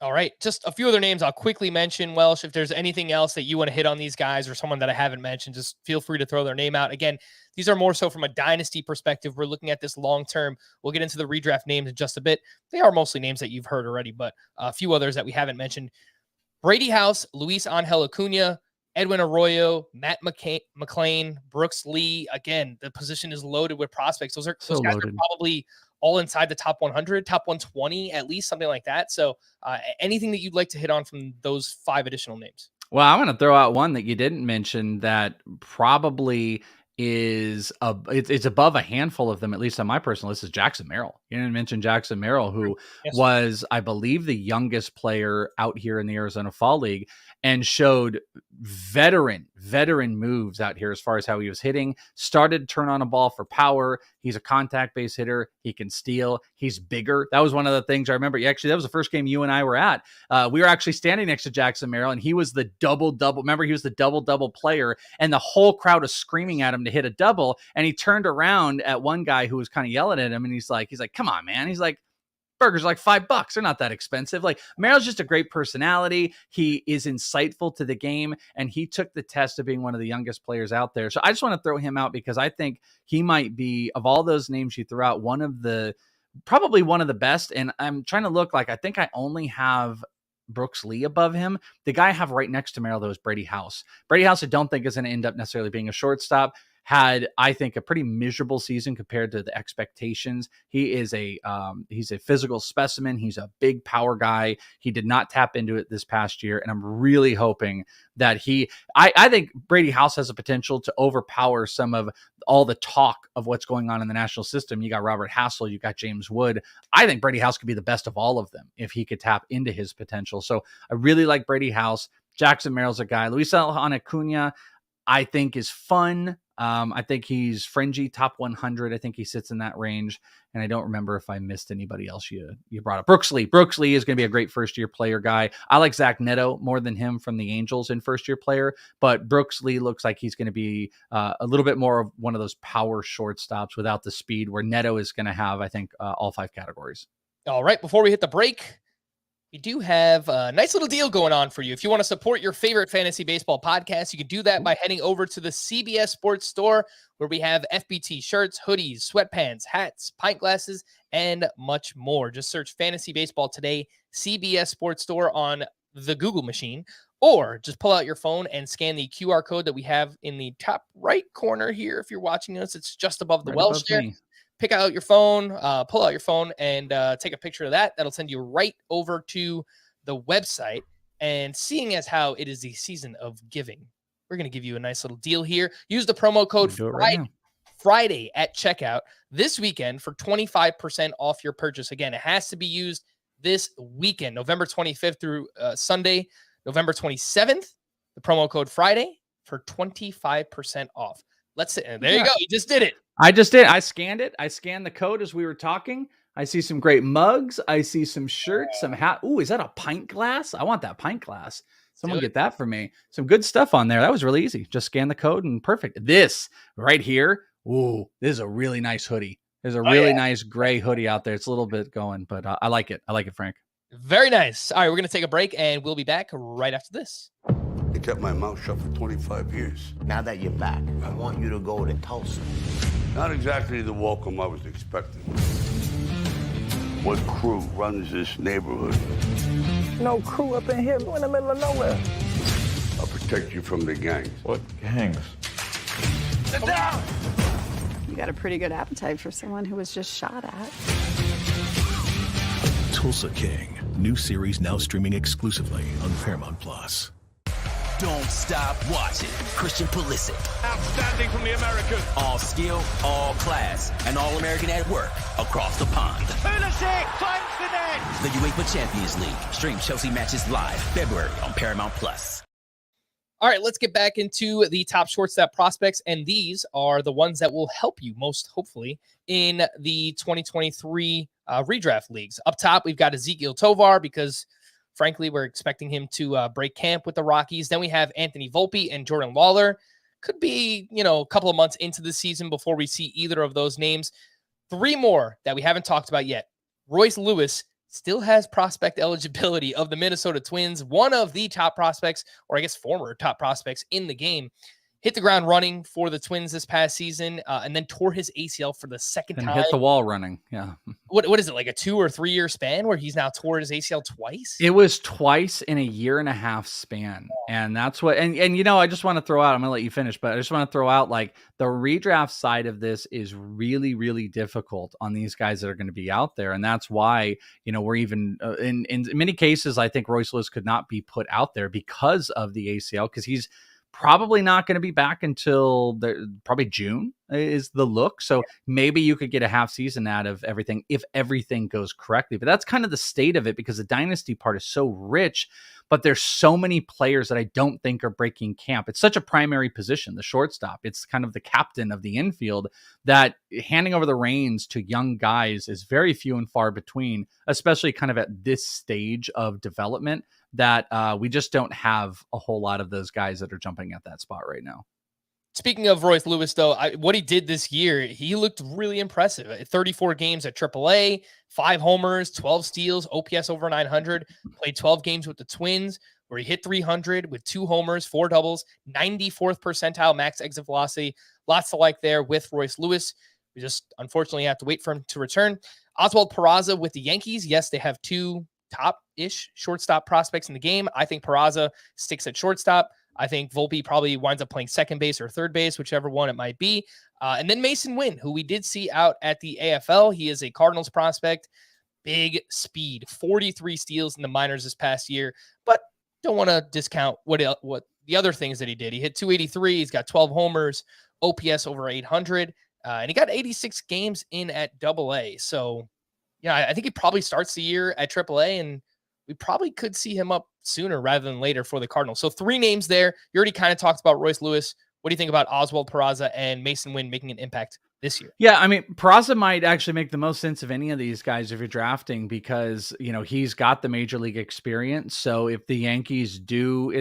All right. Just a few other names I'll quickly mention. Welsh, if there's anything else that you want to hit on these guys or someone that I haven't mentioned, just feel free to throw their name out. Again, these are more so from a dynasty perspective. We're looking at this long-term. We'll get into the redraft names in just a bit. They are mostly names that you've heard already, but a few others that we haven't mentioned. Brady House, Luis Angel Acuna, Edwin Arroyo, Matt McClain, Brooks Lee. Again, the position is loaded with prospects. Those guys are probably all inside the top 100, top 120, at least, something like that. So anything that you'd like to hit on from those 5 additional names? Well, I'm going to throw out one that you didn't mention that probably is it's above a handful of them, at least on my personal list, is Jackson Merrill. You didn't mention Jackson Merrill, who was, I believe, the youngest player out here in the Arizona Fall League. and showed veteran moves out here as far as how he was hitting, started to turn on a ball for power. He's a contact-based hitter. He can steal. He's bigger. That was one of the things I remember. Actually, that was the first game you and I were at. We were actually standing next to Jackson Merrill, and he was the double-double. Remember, he was the double-double player, and the whole crowd was screaming at him to hit a double, and he turned around at one guy who was kind of yelling at him, and he's like, come on, man. He's like, burgers are like $5. They're not that expensive. Like, Merrill's just a great personality. He is insightful to the game, and he took the test of being one of the youngest players out there. So I just want to throw him out because I think he might be, of all those names you threw out, probably one of the best. And I'm trying to look, like, I think I only have Brooks Lee above him. The guy I have right next to Merrill, though, is Brady House. Brady House, I don't think is going to end up necessarily being a shortstop. Had, I think, a pretty miserable season compared to the expectations. He is he's a physical specimen. He's a big power guy. He did not tap into it this past year, and I'm really hoping that I think Brady House has a potential to overpower some of all the talk of what's going on in the national system. You got Robert Hassel, you got James Wood. I think Brady House could be the best of all of them if he could tap into his potential. So I really like Brady House. Jackson Merrill's a guy. Luis Acuna, I think, is fun. I think he's fringy, top 100. I think he sits in that range. And I don't remember if I missed anybody else you brought up. Brooks Lee is going to be a great first-year player guy. I like Zach Neto more than him from the Angels in first-year player, but Brooks Lee looks like he's going to be a little bit more of one of those power shortstops without the speed, where Neto is going to have, I think, all 5 categories. All right, before we hit the break, we do have a nice little deal going on for you. If you want to support your favorite fantasy baseball podcast, you can do that by heading over to the CBS Sports Store, where we have FBT shirts, hoodies, sweatpants, hats, pint glasses, and much more. Just search Fantasy Baseball Today, CBS Sports Store on the Google machine, or just pull out your phone and scan the QR code that we have in the top right corner here. If you're watching us, it's just above the Welsh there. Pick out your phone, pull out your phone, and take a picture of that. That'll send you right over to the website. And seeing as how it is the season of giving, we're going to give you a nice little deal here. Use the promo code Friday at checkout this weekend for 25% off your purchase. Again, it has to be used this weekend, November 25th through Sunday, November 27th. The promo code Friday for 25% off. Let's see. There you go. You just did it. I just did. I scanned it. I scanned the code as we were talking. I see some great mugs. I see some shirts, some hat. Ooh, is that a pint glass? I want that pint glass. Someone get that for me. Some good stuff on there. That was really easy. Just scan the code and perfect. This right here. Ooh, this is a really nice hoodie. There's a really nice gray hoodie out there. It's a little bit going, but I like it. I like it, Frank. Very nice. All right, we're going to take a break, and we'll be back right after this. I kept my mouth shut for 25 years. Now that you're back, I want you to go to Tulsa. Not exactly the welcome I was expecting. What crew runs this neighborhood? No crew up in here. We're in the middle of nowhere. I'll protect you from the gangs. What gangs? Sit down! You got a pretty good appetite for someone who was just shot at. Tulsa King. New series now streaming exclusively on Paramount Plus. Don't stop watching. Christian Pulisic. Outstanding from the American. All skill, all class, and all American at work across the pond. Pulisic finds the net. The UEFA Champions League. Stream Chelsea matches live February on Paramount Plus. All right, let's get back into the top shortstop prospects, and these are the ones that will help you most, hopefully, in the 2023 redraft leagues. Up top, we've got Ezequiel Tovar because, frankly, we're expecting him to break camp with the Rockies. Then we have Anthony Volpe and Jordan Lawlar. Could be, a couple of months into the season before we see either of those names. 3 more that we haven't talked about yet. Royce Lewis still has prospect eligibility of the Minnesota Twins, one of the top prospects, or I guess former top prospects in the game. Hit the ground running for the Twins this past season, and then tore his ACL for the second time. Hit the wall running, yeah. What is it, like a 2 or 3 year span where he's now tore his ACL twice? It was twice in a 1.5 year span, and that's what. And I just want to throw out. I'm gonna let you finish, but I just want to throw out, like, the redraft side of this is really, really difficult on these guys that are going to be out there, and that's why we're even in many cases. I think Royce Lewis could not be put out there because of the ACL, because he's probably not going to be back until probably June. is the look. So maybe you could get a half season out of everything if everything goes correctly. But that's kind of the state of it, because the dynasty part is so rich, but there's so many players that I don't think are breaking camp. It's such a primary position, the shortstop. It's kind of the captain of the infield, that handing over the reins to young guys is very few and far between, especially kind of at this stage of development, that we just don't have a whole lot of those guys that are jumping at that spot right now. Speaking of Royce Lewis, though, what he did this year, he looked really impressive. 34 games at AAA, 5 homers, 12 steals, OPS over 900, played 12 games with the Twins, where he hit 300 with 2 homers, 4 doubles, 94th percentile max exit velocity. Lots to like there with Royce Lewis. We just unfortunately have to wait for him to return. Oswald Peraza with the Yankees. Yes, they have 2 top-ish shortstop prospects in the game. I think Peraza sticks at shortstop. I think Volpe probably winds up playing second base or third base, whichever one it might be. And then Masyn Winn, who we did see out at the AFL. He is a Cardinals prospect. Big speed, 43 steals in the minors this past year. But don't want to discount what the other things that he did. He hit 283. He's got 12 homers, OPS over 800. And he got 86 games in at AA. So, yeah, I think he probably starts the year at AAA, and we probably could see him up sooner rather than later for the Cardinals. So 3 names there. You already kind of talked about Royce Lewis. What do you think about Oswald Peraza and Masyn Winn making an impact this year? Yeah, I mean, Peraza might actually make the most sense of any of these guys if you're drafting, because, he's got the major league experience. So if the Yankees do,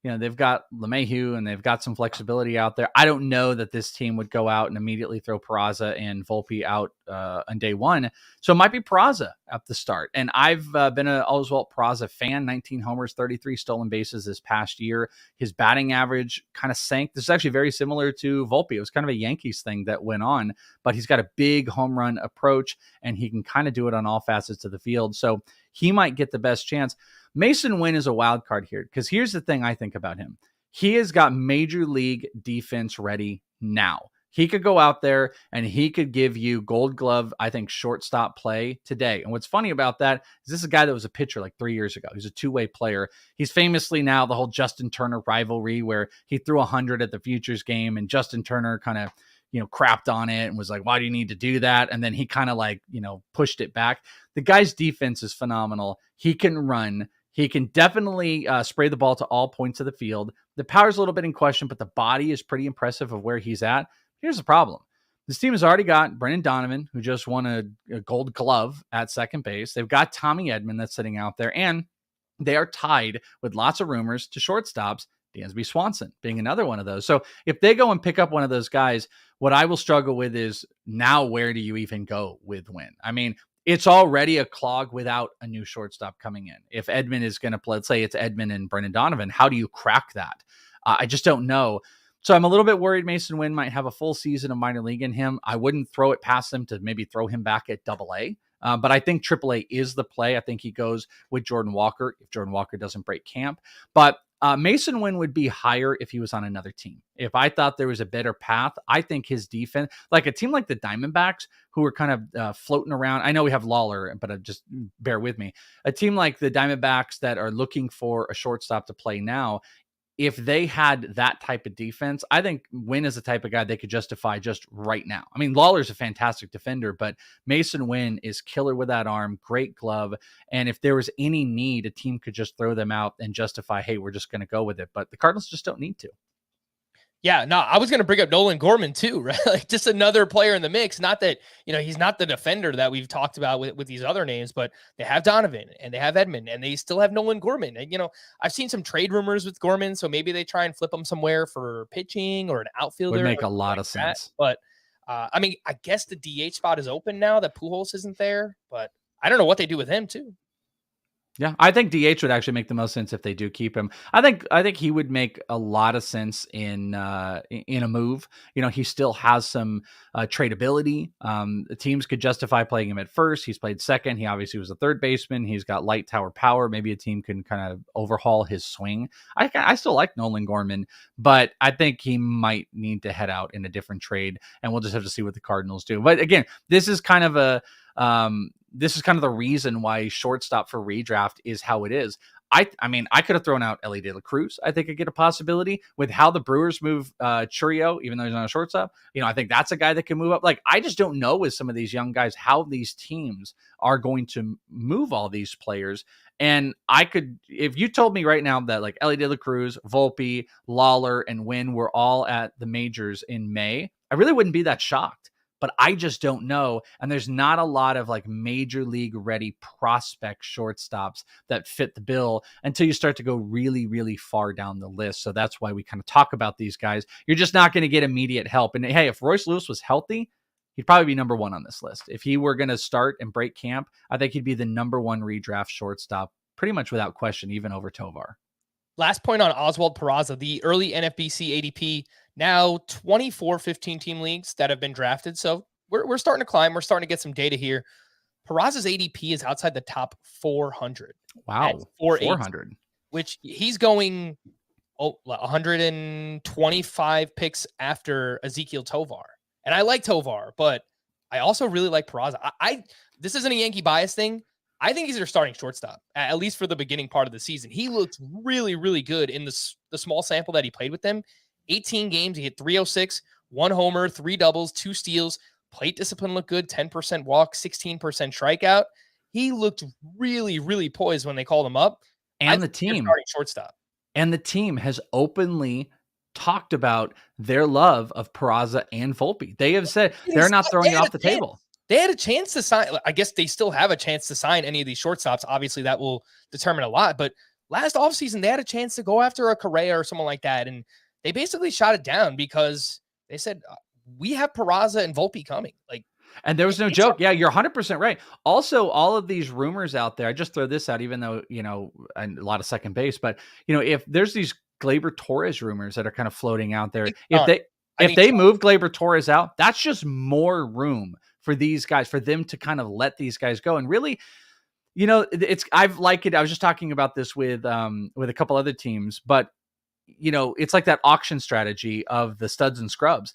they've got LeMahieu and they've got some flexibility out there. I don't know that this team would go out and immediately throw Peraza and Volpe out on day one. So it might be Peraza at the start. And I've been an Oswald Peraza fan. 19 homers, 33 stolen bases this past year. His batting average kind of sank. This is actually very similar to Volpe. It was kind of a Yankees thing that went on, but he's got a big home run approach and he can kind of do it on all facets of the field. So he might get the best chance. Masyn Winn is a wild card here, because here's the thing I think about him. He has got major league defense ready now. He could go out there and he could give you Gold Glove, I think, shortstop play today. And what's funny about that is this is a guy that was a pitcher like 3 years ago. He's a two-way player. He's famously now the whole Justin Turner rivalry, where he threw 100 at the Futures game and Justin Turner kind of crapped on it and was like, why do you need to do that? And then he kind of pushed it back. The guy's defense is phenomenal. He can run. He can definitely spray the ball to all points of the field. The power's a little bit in question, but the body is pretty impressive of where he's at. Here's the problem. This team has already got Brendan Donovan, who just won a Gold Glove at second base. They've got Tommy Edman that's sitting out there, and they are tied with lots of rumors to shortstops, Dansby Swanson being another one of those. So if they go and pick up one of those guys, what I will struggle with is, now where do you even go with Winn? I mean, it's already a clog without a new shortstop coming in. If Edman is going to play, let's say it's Edman and Brendan Donovan, how do you crack that? I just don't know. So I'm a little bit worried Masyn Winn might have a full season of minor league in him. I wouldn't throw it past them to maybe throw him back at AA. But I think AAA is the play. I think he goes with Jordan Walker if Jordan Walker doesn't break camp. But Masyn Winn would be higher if he was on another team. If I thought there was a better path, I think his defense, like a team like the Diamondbacks, who are kind of floating around. I know we have Lawlar, but just bear with me. A team like the Diamondbacks that are looking for a shortstop to play now, if they had that type of defense, I think Winn is the type of guy they could justify just right now. I mean, Lawler's a fantastic defender, but Masyn Winn is killer with that arm, great glove. And if there was any need, a team could just throw them out and justify, hey, we're just going to go with it. But the Cardinals just don't need to. Yeah, no, I was going to bring up Nolan Gorman too, right? Like just another player in the mix. Not that, he's not the defender that we've talked about with these other names, but they have Donovan and they have Edman and they still have Nolan Gorman. And, I've seen some trade rumors with Gorman, so maybe they try and flip him somewhere for pitching or an outfielder. Would make a lot of sense. But, I guess the DH spot is open now that Pujols isn't there, but I don't know what they do with him too. Yeah, I think DH would actually make the most sense if they do keep him. I think he would make a lot of sense in a move. He still has some tradability. The teams could justify playing him at first. He's played second. He obviously was a third baseman. He's got light tower power. Maybe a team can kind of overhaul his swing. I still like Nolan Gorman, but I think he might need to head out in a different trade, and we'll just have to see what the Cardinals do. But again, this is kind of the reason why shortstop for redraft is how it is. I mean, I could have thrown out Elly De La Cruz. I think I get a possibility with how the Brewers move Chourio, even though he's not a shortstop. I think that's a guy that can move up. Like, I just don't know with some of these young guys how these teams are going to move all these players. And I could, if you told me right now that like Elly De La Cruz, Volpe, Lawlar, and Winn were all at the majors in May, I really wouldn't be that shocked. But I just don't know. And there's not a lot of like major league ready prospect shortstops that fit the bill until you start to go really, really far down the list. So that's why we kind of talk about these guys. You're just not going to get immediate help. And hey, if Royce Lewis was healthy, he'd probably be number one on this list. If he were going to start and break camp, I think he'd be the number one redraft shortstop pretty much without question, even over Tovar. Last point on Oswald Peraza, the early NFBC ADP, now 24 15-team leagues that have been drafted. So we're starting to climb. We're starting to get some data here. Peraza's ADP is outside the top 400. Wow, 400. Which he's going 125 picks after Ezequiel Tovar. And I like Tovar, but I also really like Peraza. This isn't a Yankee bias thing. I think he's their starting shortstop, at least for the beginning part of the season. He looked really, really good in the small sample that he played with them. 18 games, he hit 306, 1 homer, 3 doubles, 2 steals. Plate discipline looked good, 10% walk, 16% strikeout. He looked really, really poised when they called him up. And the team, starting shortstop. And the team has openly talked about their love of Peraza and Volpe. They have said they're not throwing it off the table. They had a chance to sign. I guess they still have a chance to sign any of these shortstops. Obviously, that will determine a lot. But last offseason, they had a chance to go after a Correa or someone like that. And they basically shot it down because they said, we have Peraza and Volpe coming. And there was no joke. Yeah, you're 100% right. Also, all of these rumors out there, I just throw this out, even though, and a lot of second base, but, if there's these Gleyber Torres rumors that are kind of floating out there, if they move Gleyber Torres out, that's just more room for these guys, for them to kind of let these guys go. And really, I've liked it. I was just talking about this with a couple other teams, but it's like that auction strategy of the studs and scrubs.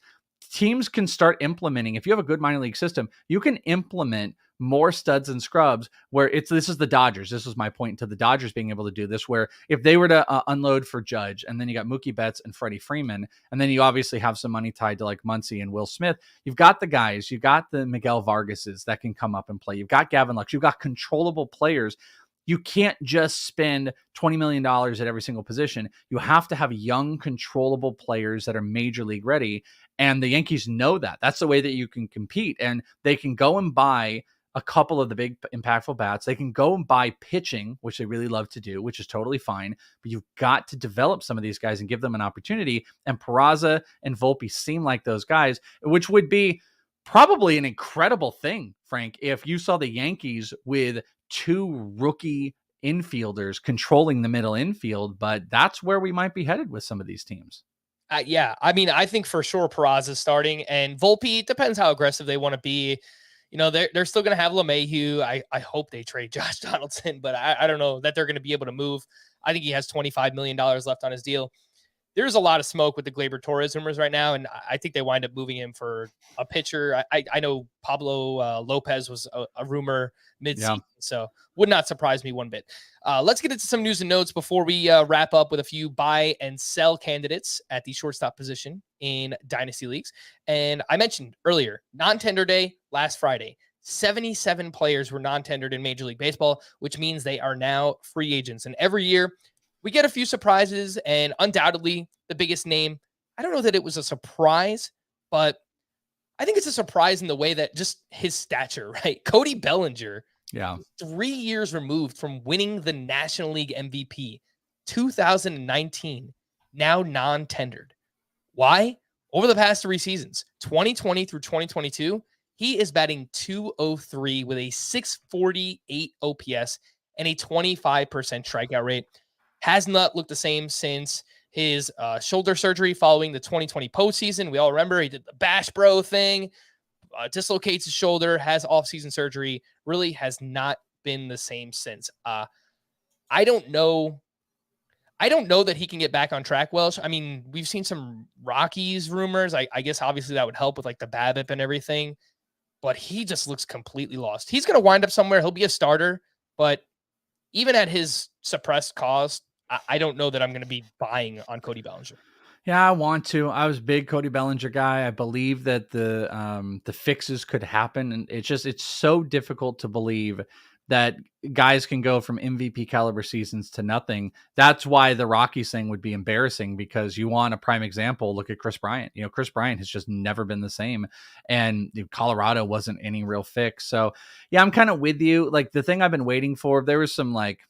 Teams can start implementing, if you have a good minor league system, you can implement more studs and scrubs where this is the Dodgers. This was my point to the Dodgers being able to do this, where if they were to unload for Judge, and then you got Mookie Betts and Freddie Freeman, and then you obviously have some money tied to like Muncy and Will Smith, you've got the guys, you've got the Miguel Vargases that can come up and play. You've got Gavin Lux, you've got controllable players. You can't just spend $20 million at every single position. You have to have young, controllable players that are major league ready. And the Yankees know that. That's the way that you can compete. And they can go and buy a couple of the big impactful bats. They can go and buy pitching, which they really love to do, which is totally fine. But you've got to develop some of these guys and give them an opportunity. And Peraza and Volpe seem like those guys, which would be probably an incredible thing, Frank, if you saw the Yankees with 2 rookie infielders controlling the middle infield. But that's where we might be headed with some of these teams. Yeah, I mean, I think for sure Peraza is starting, and Volpe, depends how aggressive they want to be. They're still going to have LeMahieu. I hope they trade Josh Donaldson, but I don't know that they're going to be able to move. I think he has $25 million left on his deal. There's a lot of smoke with the Gleyber Torres rumors right now, and I think they wind up moving him for a pitcher. I know Pablo Lopez was a rumor mid-season, so would not surprise me one bit. Let's get into some news and notes before we wrap up with a few buy and sell candidates at the shortstop position in Dynasty leagues. And I mentioned earlier, non-tender day last Friday. 77 players were non-tendered in Major League Baseball, which means they are now free agents. And every year, we get a few surprises, and undoubtedly the biggest name, I don't know that it was a surprise, but I think it's a surprise in the way that just his stature, right? Cody Bellinger, 3 years removed from winning the National League MVP, 2019, now non-tendered. Why? Over the past 3 seasons, 2020 through 2022, he is batting .203 with a .648 OPS and a 25% strikeout rate. Has not looked the same since his shoulder surgery following the 2020 postseason. We all remember he did the Bash Bro thing, dislocates his shoulder, has offseason surgery, really has not been the same since. I don't know that he can get back on track, Welsh. I mean, we've seen some Rockies rumors. I guess obviously that would help with like the BABIP and everything, but he just looks completely lost. He's going to wind up somewhere. He'll be a starter, but even at his suppressed cost, I don't know that I'm going to be buying on Cody Bellinger. Yeah, I want to. I was a big Cody Bellinger guy. I believe that the fixes could happen, and it's so difficult to believe that guys can go from MVP caliber seasons to nothing. That's why the Rockies thing would be embarrassing, because you want a prime example. Look at Chris Bryant. Chris Bryant has just never been the same, and Colorado wasn't any real fix. So yeah, I'm kind of with you. Like, the thing I've been waiting for, there was some like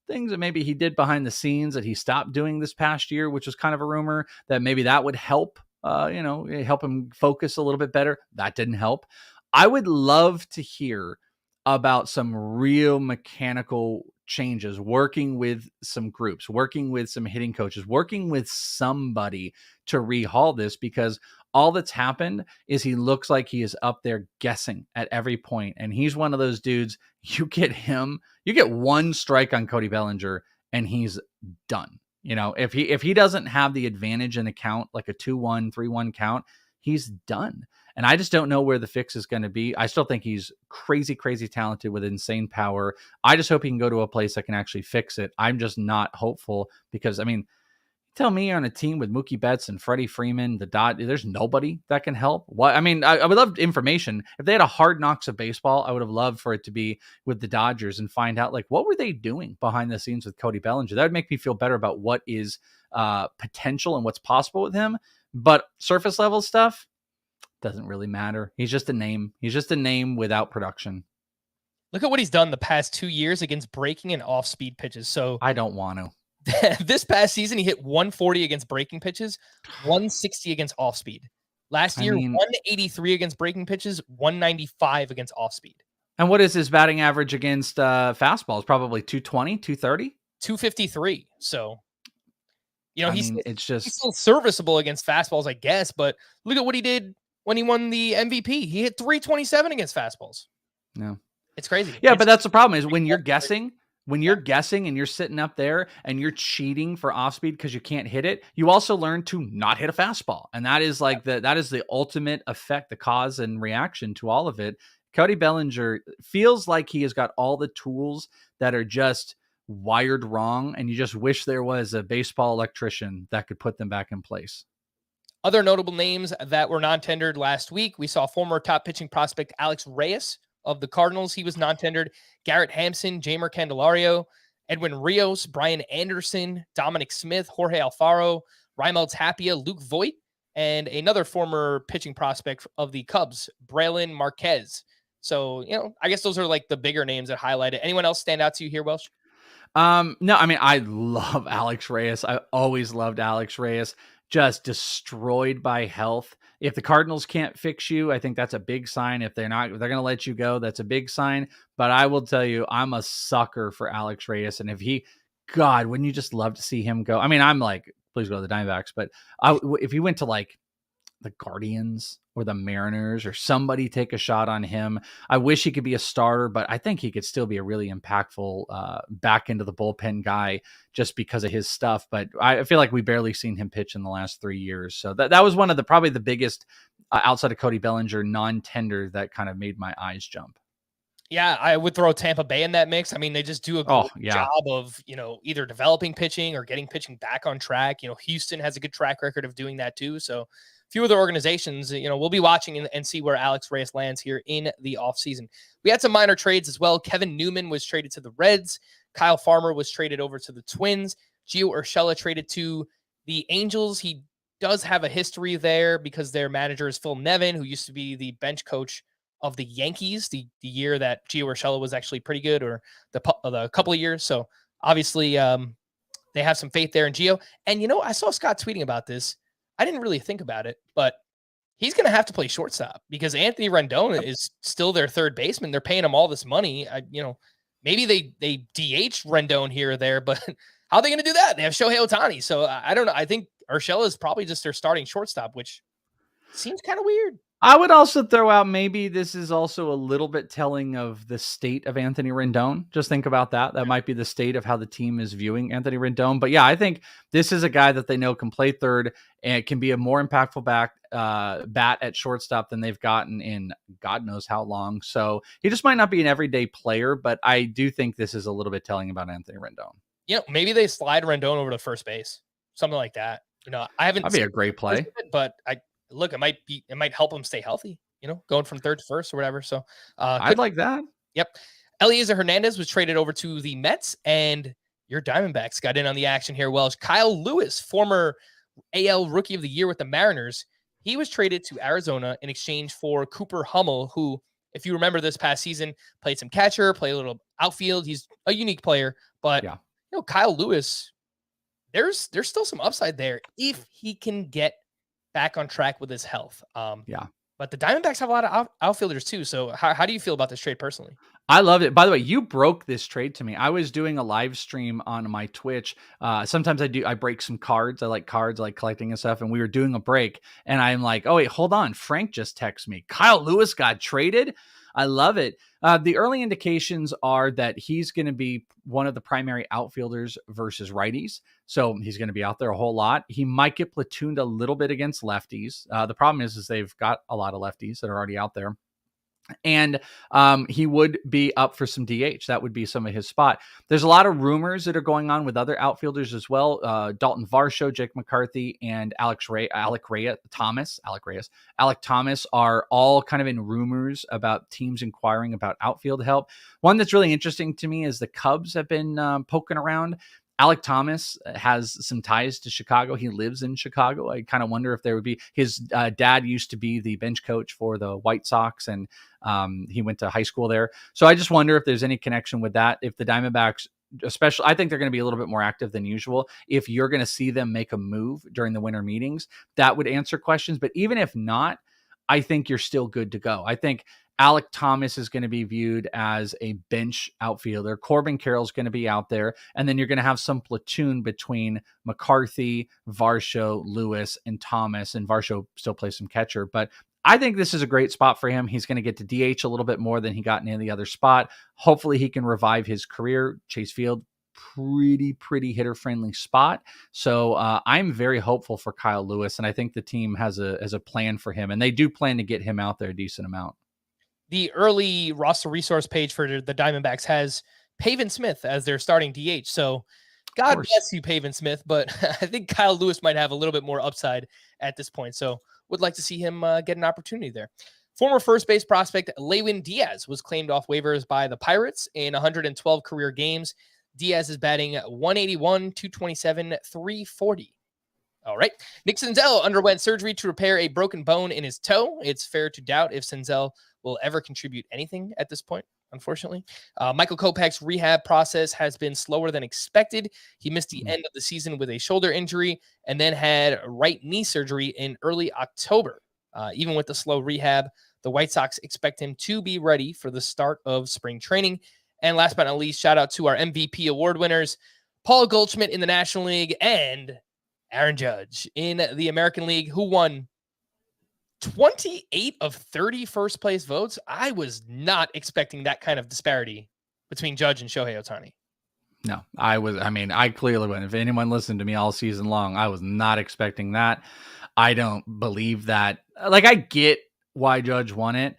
things that maybe he did behind the scenes that he stopped doing this past year, which was kind of a rumor that maybe that would help, help him focus a little bit better. That didn't help. I would love to hear about some real mechanical changes, working with some groups, working with some hitting coaches, working with somebody to rehaul this, because all that's happened is he looks like he is up there guessing at every point. And he's one of those dudes, you get one strike on Cody Bellinger and he's done. If he doesn't have the advantage in the count, like a 2-1, 3-1 count, he's done. And I just don't know where the fix is going to be. I still think he's crazy, crazy talented with insane power. I just hope he can go to a place that can actually fix it. I'm just not hopeful, because, tell me you're on a team with Mookie Betts and Freddie Freeman, there's nobody that can help. What? I would love information. If they had a Hard Knocks of baseball, I would have loved for it to be with the Dodgers and find out, like, what were they doing behind the scenes with Cody Bellinger? That would make me feel better about what is potential and what's possible with him. But surface level stuff doesn't really matter. He's just a name. He's just a name without production. Look at what he's done the past 2 years against breaking and off-speed pitches. So I don't want to. This past season, he hit 140 against breaking pitches, 160 against off-speed. Last year, 183 against breaking pitches, 195 against off-speed. And what is his batting average against fastballs? Probably 220, 230? 253. So, he's still serviceable against fastballs, I guess. But look at what he did when he won the MVP. He hit 327 against fastballs. No. It's crazy. Yeah, but that's the problem, is when you're guessing and you're sitting up there and you're cheating for off speed because you can't hit it, you also learn to not hit a fastball. And that is that is the ultimate effect, the cause and reaction to all of it. Cody Bellinger feels like he has got all the tools that are just wired wrong, and you just wish there was a baseball electrician that could put them back in place. Other notable names that were non-tendered last week, we saw former top pitching prospect Alex Reyes of the Cardinals. He was non-tendered. Garrett Hampson, Jeimer Candelario, Edwin Rios, Brian Anderson, Dominic Smith, Jorge Alfaro, Raimel Tapia, Luke Voigt, and another former pitching prospect of the Cubs, Braylon Marquez. So, I guess those are like the bigger names that highlighted. Anyone else stand out to you here, Welsh? No, I love Alex Reyes. I always loved Alex Reyes. Just destroyed by health. If the Cardinals can't fix you, I think that's a big sign. If they're going to let you go, that's a big sign. But I will tell you, I'm a sucker for Alex Reyes. And wouldn't you just love to see him go? I'm like, please go to the Diamondbacks. But if he went to like the Guardians or the Mariners or somebody take a shot on him, I wish he could be a starter, but I think he could still be a really impactful back into the bullpen guy just because of his stuff. But I feel like we barely seen him pitch in the last 3 years. So that was one of probably the biggest outside of Cody Bellinger non-tender that kind of made my eyes jump. Yeah, I would throw Tampa Bay in that mix. They just do a good job of, either developing pitching or getting pitching back on track. Houston has a good track record of doing that too. So few other organizations, we'll be watching and see where Alex Reyes lands here in the offseason. We had some minor trades as well. Kevin Newman was traded to the Reds. Kyle Farmer was traded over to the Twins. Gio Urshela traded to the Angels. He does have a history there because their manager is Phil Nevin, who used to be the bench coach of the Yankees the year that Gio Urshela was actually pretty good, or the couple of years. So obviously they have some faith there in Gio. And, I saw Scott tweeting about this. I didn't really think about it, but he's going to have to play shortstop because Anthony Rendon is still their third baseman. They're paying him all this money. Maybe they DH Rendon here or there, but how are they going to do that? They have Shohei Ohtani. So I don't know. I think Urshela is probably just their starting shortstop, which seems kind of weird. I would also throw out, maybe this is also a little bit telling of the state of Anthony Rendon. Just think about that. That might be the state of how the team is viewing Anthony Rendon. But yeah, I think this is a guy that they know can play third and can be a more impactful back bat at shortstop than they've gotten in God knows how long. So he just might not be an everyday player, but I do think this is a little bit telling about Anthony Rendon. Maybe they slide Rendon over to first base, something like that. I haven't. That'd be a great play, but it might help him stay healthy. Going from third to first or whatever. So I'd like that. Yep. Eliezer Hernandez was traded over to the Mets, and your Diamondbacks got in on the action here, Welsh. Kyle Lewis, former AL Rookie of the Year with the Mariners, he was traded to Arizona in exchange for Cooper Hummel, who, if you remember this past season, played some catcher, played a little outfield. He's a unique player, but Kyle Lewis, there's still some upside there if he can get back on track with his health. But the Diamondbacks have a lot of outfielders too. So how do you feel about this trade personally? I loved it. By the way, you broke this trade to me. I was doing a live stream on my Twitch. Sometimes I break some cards. I like cards, I like collecting and stuff. And we were doing a break and I'm like, oh wait, hold on. Frank just texted me. Kyle Lewis got traded. I love it. The early indications are that he's going to be one of the primary outfielders versus righties. So he's going to be out there a whole lot. He might get platooned a little bit against lefties. The problem is they've got a lot of lefties that are already out there. And he would be up for some DH. That would be some of his spot. There's a lot of rumors that are going on with other outfielders as well. Dalton Varsho, Jake McCarthy, and Alec Thomas are all kind of in rumors about teams inquiring about outfield help. One that's really interesting to me is the Cubs have been poking around. Alec Thomas has some ties to Chicago. He lives in Chicago. I kind of wonder if there would be, his dad used to be the bench coach for the White Sox, and he went to high school there. So I just wonder if there's any connection with that. If the Diamondbacks, especially, I think they're going to be a little bit more active than usual. If you're going to see them make a move during the winter meetings, that would answer questions. But even if not, I think you're still good to go. I think Alec Thomas is going to be viewed as a bench outfielder. Corbin Carroll's going to be out there. And then you're going to have some platoon between McCarthy, Varsho, Lewis, and Thomas. And Varsho still plays some catcher. But I think this is a great spot for him. He's going to get to DH a little bit more than he got in any other spot. Hopefully he can revive his career. Chase Field, pretty hitter-friendly spot. So I'm very hopeful for Kyle Lewis. And I think the team has a plan for him. And they do plan to get him out there a decent amount. The early roster resource page for the Diamondbacks has Pavin Smith as their starting DH. So God bless you, Pavin Smith. But I think Kyle Lewis might have a little bit more upside at this point. So would like to see him get an opportunity there. Former first base prospect Lewin Diaz was claimed off waivers by the Pirates in 112 career games. Diaz is batting 181, 227, 340. All right. Nick Senzel underwent surgery to repair a broken bone in his toe. It's fair to doubt if Senzel will ever contribute anything at this point, unfortunately. Michael Kopech's rehab process has been slower than expected. He missed the end of the season with a shoulder injury and then had right knee surgery in early October. Even with the slow rehab, the White Sox expect him to be ready for the start of spring training. And last but not least, shout out to our MVP award winners, Paul Goldschmidt in the National League and Aaron Judge in the American League, who won 28 of 30 first place votes. I was not expecting that kind of disparity between Judge and Shohei Ohtani. No, I clearly went. If anyone listened to me all season long, I was not expecting that. I don't believe that. Like, I get why Judge won it.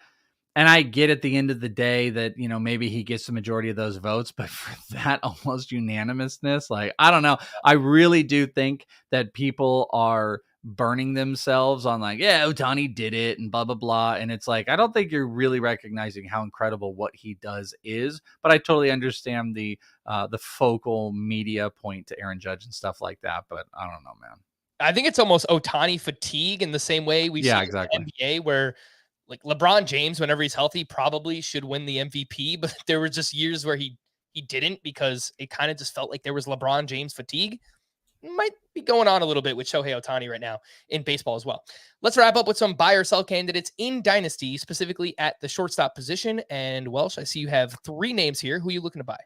And I get at the end of the day that, maybe he gets the majority of those votes, but for that almost unanimousness, like, I don't know. I really do think that people are burning themselves on like, yeah, Ohtani did it and blah, blah, blah. And it's like, I don't think you're really recognizing how incredible what he does is, but I totally understand the focal media point to Aaron Judge and stuff like that. But I don't know, man. I think it's almost Ohtani fatigue in the same way we see exactly. in the NBA where like LeBron James, whenever he's healthy, probably should win the MVP, but there were just years where he didn't because it kind of just felt like there was LeBron James fatigue. Might be going on a little bit with Shohei Ohtani right now in baseball as well. Let's wrap up with some buy or sell candidates in Dynasty, specifically at the shortstop position. And Welsh, I see you have 3 names here. Who are you looking to buy?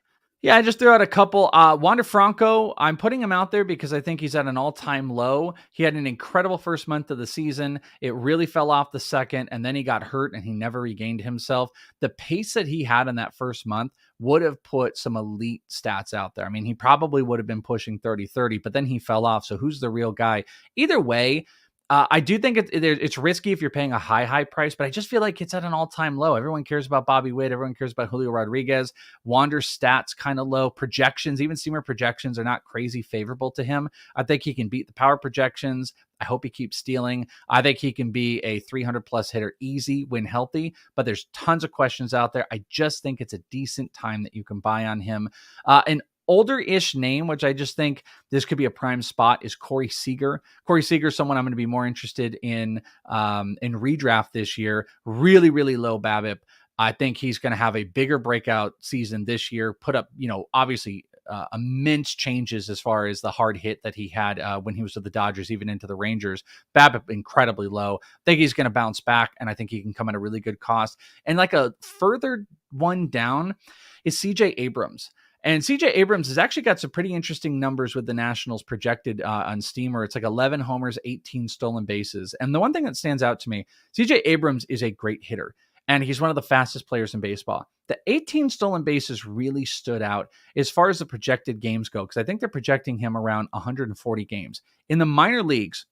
Yeah, I just threw out a couple. Wander Franco, I'm putting him out there because I think he's at an all-time low. He had an incredible first month of the season. It really fell off the second, and then he got hurt, and he never regained himself. The pace that he had in that first month would have put some elite stats out there. I mean, he probably would have been pushing 30-30, but then he fell off. So who's the real guy? Either way, I do think it's risky if you're paying a high price, but I just feel like it's at an all-time low. Everyone cares about Bobby Witt. Everyone cares about Julio Rodriguez. Wander's stats kind of low. Projections, even Steamer projections, are not crazy favorable to him. I think he can beat the power projections. I hope he keeps stealing. I think he can be a 300-plus hitter easy when healthy, but there's tons of questions out there. I just think it's a decent time that you can buy on him. An older-ish name, which I just think this could be a prime spot, is Corey Seager. Corey Seager is someone I'm going to be more interested in redraft this year. Really, really low BABIP. I think he's going to have a bigger breakout season this year, put up, obviously immense changes as far as the hard hit that he had when he was with the Dodgers, even into the Rangers. BABIP incredibly low. I think he's going to bounce back, and I think he can come at a really good cost. And like a further one down is CJ Abrams. And CJ Abrams has actually got some pretty interesting numbers with the Nationals projected on Steamer. It's like 11 homers, 18 stolen bases. And the one thing that stands out to me, CJ Abrams is a great hitter, and he's one of the fastest players in baseball. The 18 stolen bases really stood out as far as the projected games go, because I think they're projecting him around 140 games. In the minor leagues,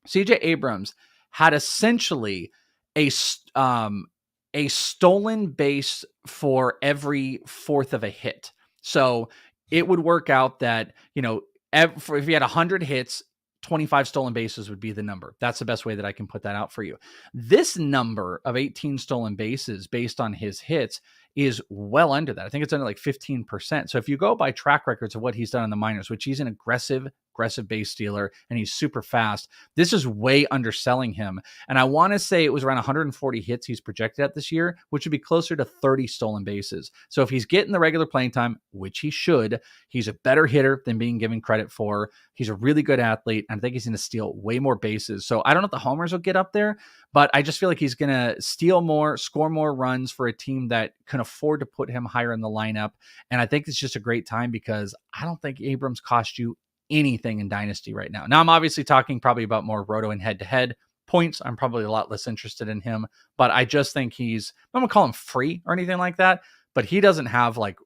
CJ Abrams had essentially a stolen base for every fourth of a hit. So it would work out that, if you had 100 hits, 25 stolen bases would be the number. That's the best way that I can put that out for you. This number of 18 stolen bases based on his hits is well under that. I think it's under like 15%. So if you go by track records of what he's done in the minors, which he's an aggressive base stealer, and he's super fast, this is way underselling him. And I want to say it was around 140 hits he's projected at this year, which would be closer to 30 stolen bases. So if he's getting the regular playing time, which he should, he's a better hitter than being given credit for. He's a really good athlete, and I think he's going to steal way more bases. So I don't know if the homers will get up there, but I just feel like he's going to steal more, score more runs for a team that can afford to put him higher in the lineup. And I think it's just a great time because I don't think Abrams cost you anything in Dynasty right now. Now, I'm obviously talking probably about more roto and head-to-head points. I'm probably a lot less interested in him, but I just think I'm going to call him free or anything like that, but he doesn't have like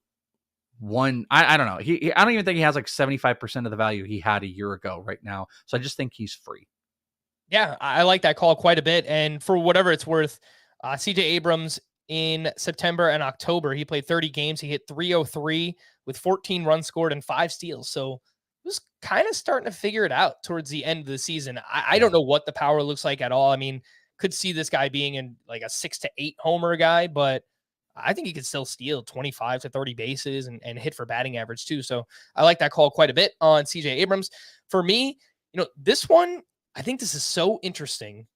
one, I don't know. I don't even think he has like 75% of the value he had a year ago right now. So I just think he's free. Yeah, I like that call quite a bit. And for whatever it's worth, CJ Abrams in September and October, he played 30 games. He hit 303 with 14 runs scored and 5 steals. So he was kind of starting to figure it out towards the end of the season. I don't know what the power looks like at all. I mean, could see this guy being in like a 6 to 8 homer guy, but I think he could still steal 25 to 30 bases and hit for batting average too. So I like that call quite a bit on CJ Abrams. For me, this one, I think this is so interesting.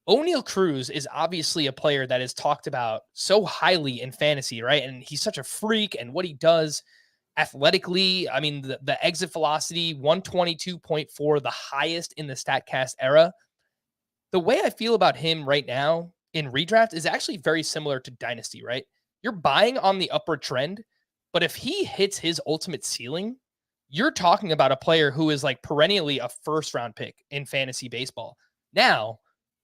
O'Neal Cruz is obviously a player that is talked about so highly in fantasy, right? And he's such a freak, and what he does athletically, I mean, the exit velocity, 122.4, the highest in the StatCast era. The way I feel about him right now in redraft is actually very similar to Dynasty, right? You're buying on the upward trend, but if he hits his ultimate ceiling, you're talking about a player who is like perennially a first-round pick in fantasy baseball. Now,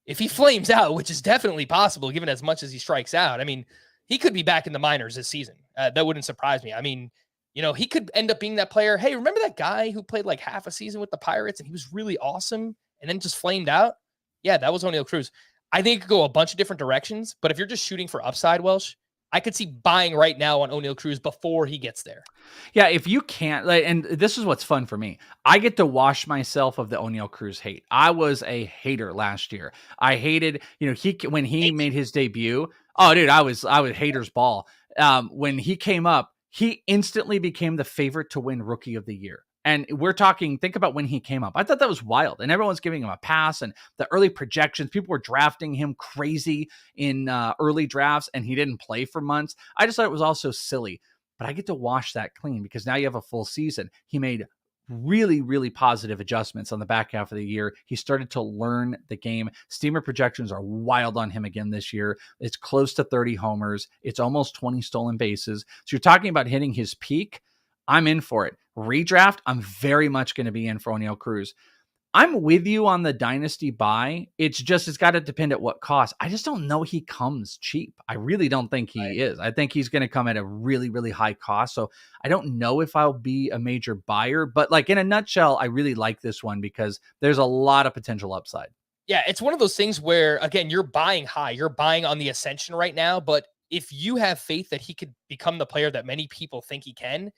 if he flames out, which is definitely possible given as much as he strikes out, I mean, he could be back in the minors this season. That wouldn't surprise me. I mean, he could end up being that player. Hey, remember that guy who played like half a season with the Pirates and he was really awesome and then just flamed out? Yeah, that was O'Neal Cruz. I think it could go a bunch of different directions, but if you're just shooting for upside, Welsh, I could see buying right now on O'Neal Cruz before he gets there. Yeah, if you can't, and this is what's fun for me. I get to wash myself of the O'Neal Cruz hate. I was a hater last year. I hated, when he made his debut. Oh, dude, I was hater's ball. When he came up, he instantly became the favorite to win Rookie of the Year. And we're talking, think about when he came up. I thought that was wild. And everyone's giving him a pass. And the early projections, people were drafting him crazy in early drafts, and he didn't play for months. I just thought it was also silly. But I get to wash that clean because now you have a full season. He made really, really positive adjustments on the back half of the year. He started to learn the game. Steamer projections are wild on him again this year. It's close to 30 homers. It's almost 20 stolen bases. So you're talking about hitting his peak. I'm in for it. Redraft, I'm very much going to be in for O'Neal Cruz. I'm with you on the Dynasty buy. It's got to depend at what cost. I just don't know he comes cheap. I really don't think he is. I think he's going to come at a really, really high cost. So I don't know if I'll be a major buyer, but like in a nutshell, I really like this one because there's a lot of potential upside. Yeah, it's one of those things where, again, you're buying high. You're buying on the ascension right now. But if you have faith that he could become the player that many people think he can,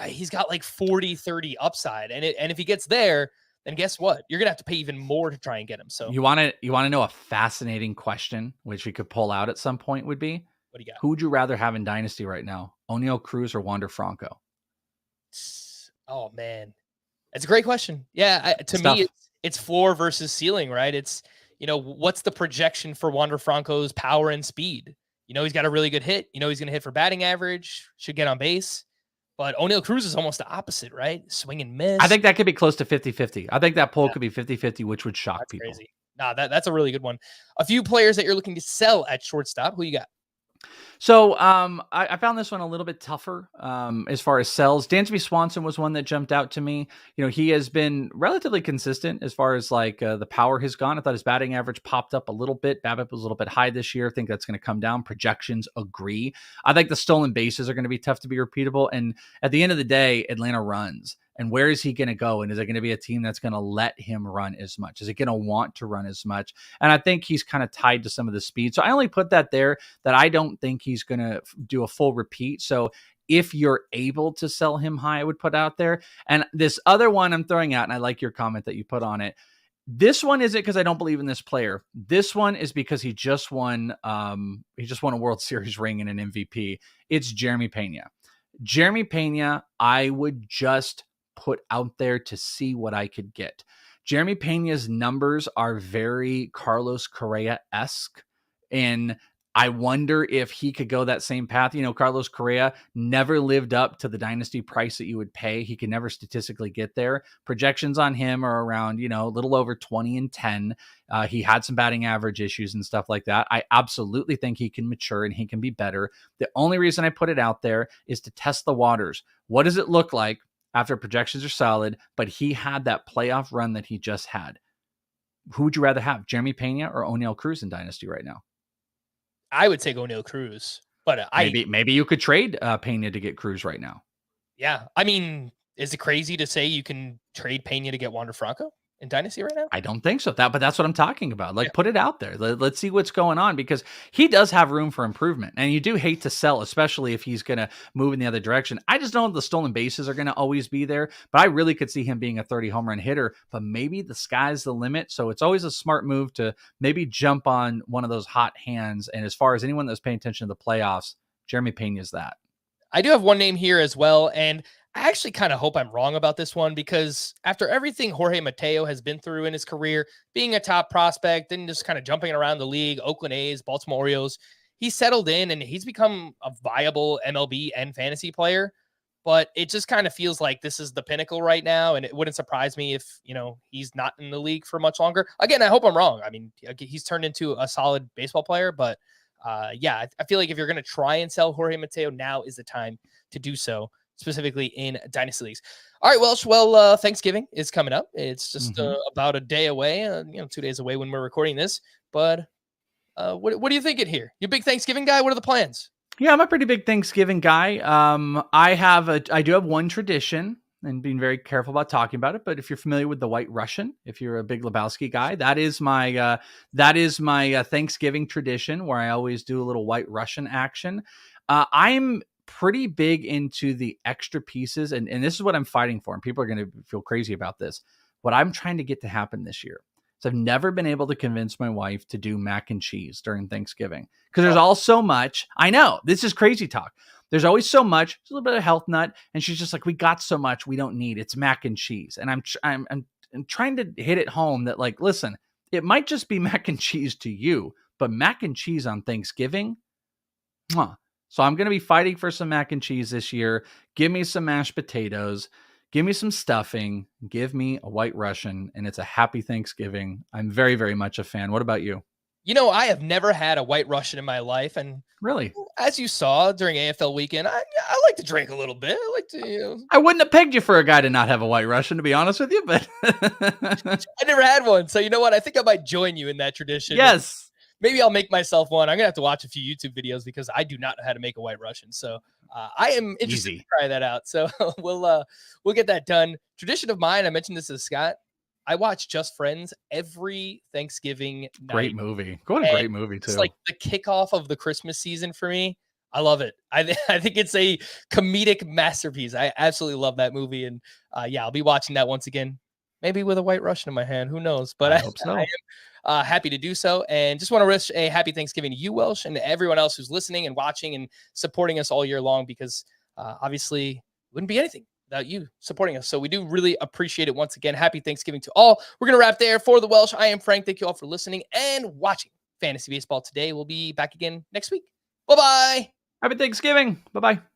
he's got like 40-30 upside. And if he gets there, then guess what? You're going to have to pay even more to try and get him. So You want to know a fascinating question, which we could pull out at some point would be, what do you got? who would you rather have in Dynasty right now? Oneil Cruz or Wander Franco? Oh, man. That's a great question. Yeah, to me, it's floor versus ceiling, right? It's, what's the projection for Wander Franco's power and speed? He's got a really good hit. He's going to hit for batting average, should get on base. But Oneil Cruz is almost the opposite, right? Swing and miss. I think that could be close to 50-50. I think that poll could be 50-50, which would shock people. Crazy. Nah, that's a really good one. A few players that you're looking to sell at shortstop. Who you got? So I found this one a little bit tougher as far as sells. Dansby Swanson was one that jumped out to me. He has been relatively consistent as far as like the power has gone. I thought his batting average popped up a little bit. BABIP was a little bit high this year. I think that's going to come down. Projections agree. I think the stolen bases are going to be tough to be repeatable. And at the end of the day, Atlanta runs. And where is he going to go? And is it going to be a team that's going to let him run as much? Is it going to want to run as much? And I think he's kind of tied to some of the speed. So I only put that there that I don't think he's going to do a full repeat. So if you're able to sell him high, I would put out there. And this other one I'm throwing out, and I like your comment that you put on it. This one isn't because I don't believe in this player. This one is because he just won a World Series ring and an MVP. It's Jeremy Pena. Jeremy Pena, I would just put out there to see what I could get. Jeremy Pena's numbers are very Carlos Correa-esque, and I wonder if he could go that same path. Carlos Correa never lived up to the dynasty price that you would pay. He could never statistically get there. Projections on him are around, a little over 20-10. He had some batting average issues and stuff like that. I absolutely think he can mature and he can be better. The only reason I put it out there is to test the waters. What does it look like after projections are solid, but he had that playoff run that he just had? Who would you rather have, Jeremy Pena or Oneil Cruz in Dynasty right now? I would take Oneil Cruz, but maybe you could trade Pena to get Cruz right now. Yeah. I mean, is it crazy to say you can trade Pena to get Wander Franco in Dynasty right now? I don't think so. But that's what I'm talking about. Put it out there. Let's see what's going on, because he does have room for improvement. And you do hate to sell, especially if he's going to move in the other direction. I just know the stolen bases are going to always be there, but I really could see him being a 30 home run hitter, but maybe the sky's the limit. So it's always a smart move to maybe jump on one of those hot hands. And as far as anyone that's paying attention to the playoffs, Jeremy Pena is that. I do have one name here as well. And I actually kind of hope I'm wrong about this one, because after everything Jorge Mateo has been through in his career, being a top prospect and just kind of jumping around the league, Oakland A's, Baltimore Orioles, he's settled in and he's become a viable MLB and fantasy player. But it just kind of feels like this is the pinnacle right now. And it wouldn't surprise me if, he's not in the league for much longer. Again, I hope I'm wrong. I mean, he's turned into a solid baseball player, but I feel like if you're going to try and sell Jorge Mateo, now is the time to do so, specifically in Dynasty leagues. All right, Welsh. Well, Thanksgiving is coming up. It's just about a day away, 2 days away when we're recording this. But what are you thinking here? You a big Thanksgiving guy? What are the plans? Yeah, I'm a pretty big Thanksgiving guy. I do have one tradition, and being very careful about talking about it. But if you're familiar with the White Russian, if you're a big Lebowski guy, that is my Thanksgiving tradition, where I always do a little White Russian action. I'm pretty big into the extra pieces, and this is what I'm fighting for, and people are going to feel crazy about this. What I'm trying to get to happen this year is I've never been able to convince my wife to do mac and cheese during Thanksgiving, because there's all so much. I know this is crazy talk. There's always so much. It's a little bit of health nut, and she's just like, we got so much we don't need. It's mac and cheese, and I'm trying to hit it home that, like, listen, it might just be mac and cheese to you, but mac and cheese on Thanksgiving, mwah. So I'm going to be fighting for some mac and cheese this year. Give me some mashed potatoes. Give me some stuffing. Give me a White Russian, and it's a happy Thanksgiving. I'm very, very much a fan. What about you? I have never had a White Russian in my life. And really, as you saw during AFL weekend, I like to drink a little bit. I like to, I wouldn't have pegged you for a guy to not have a White Russian, to be honest with you, but I never had one. So you know what? I think I might join you in that tradition. Yes. Maybe I'll make myself one. I'm going to have to watch a few YouTube videos because I do not know how to make a White Russian. So I am interested to try that out. So we'll get that done. Tradition of mine, I mentioned this to Scott. I watch Just Friends every Thanksgiving night. Great movie. What a great movie too. It's like the kickoff of the Christmas season for me. I love it. I think it's a comedic masterpiece. I absolutely love that movie. And I'll be watching that once again, maybe with a White Russian in my hand. Who knows? But I hope so. I am happy to do so. And just want to wish a happy Thanksgiving to you, Welsh, and to everyone else who's listening and watching and supporting us all year long, because obviously it wouldn't be anything without you supporting us. So we do really appreciate it once again. Happy Thanksgiving to all. We're going to wrap there for the Welsh. I am Frank. Thank you all for listening and watching Fantasy Baseball today. We'll be back again next week. Bye-bye. Happy Thanksgiving. Bye-bye.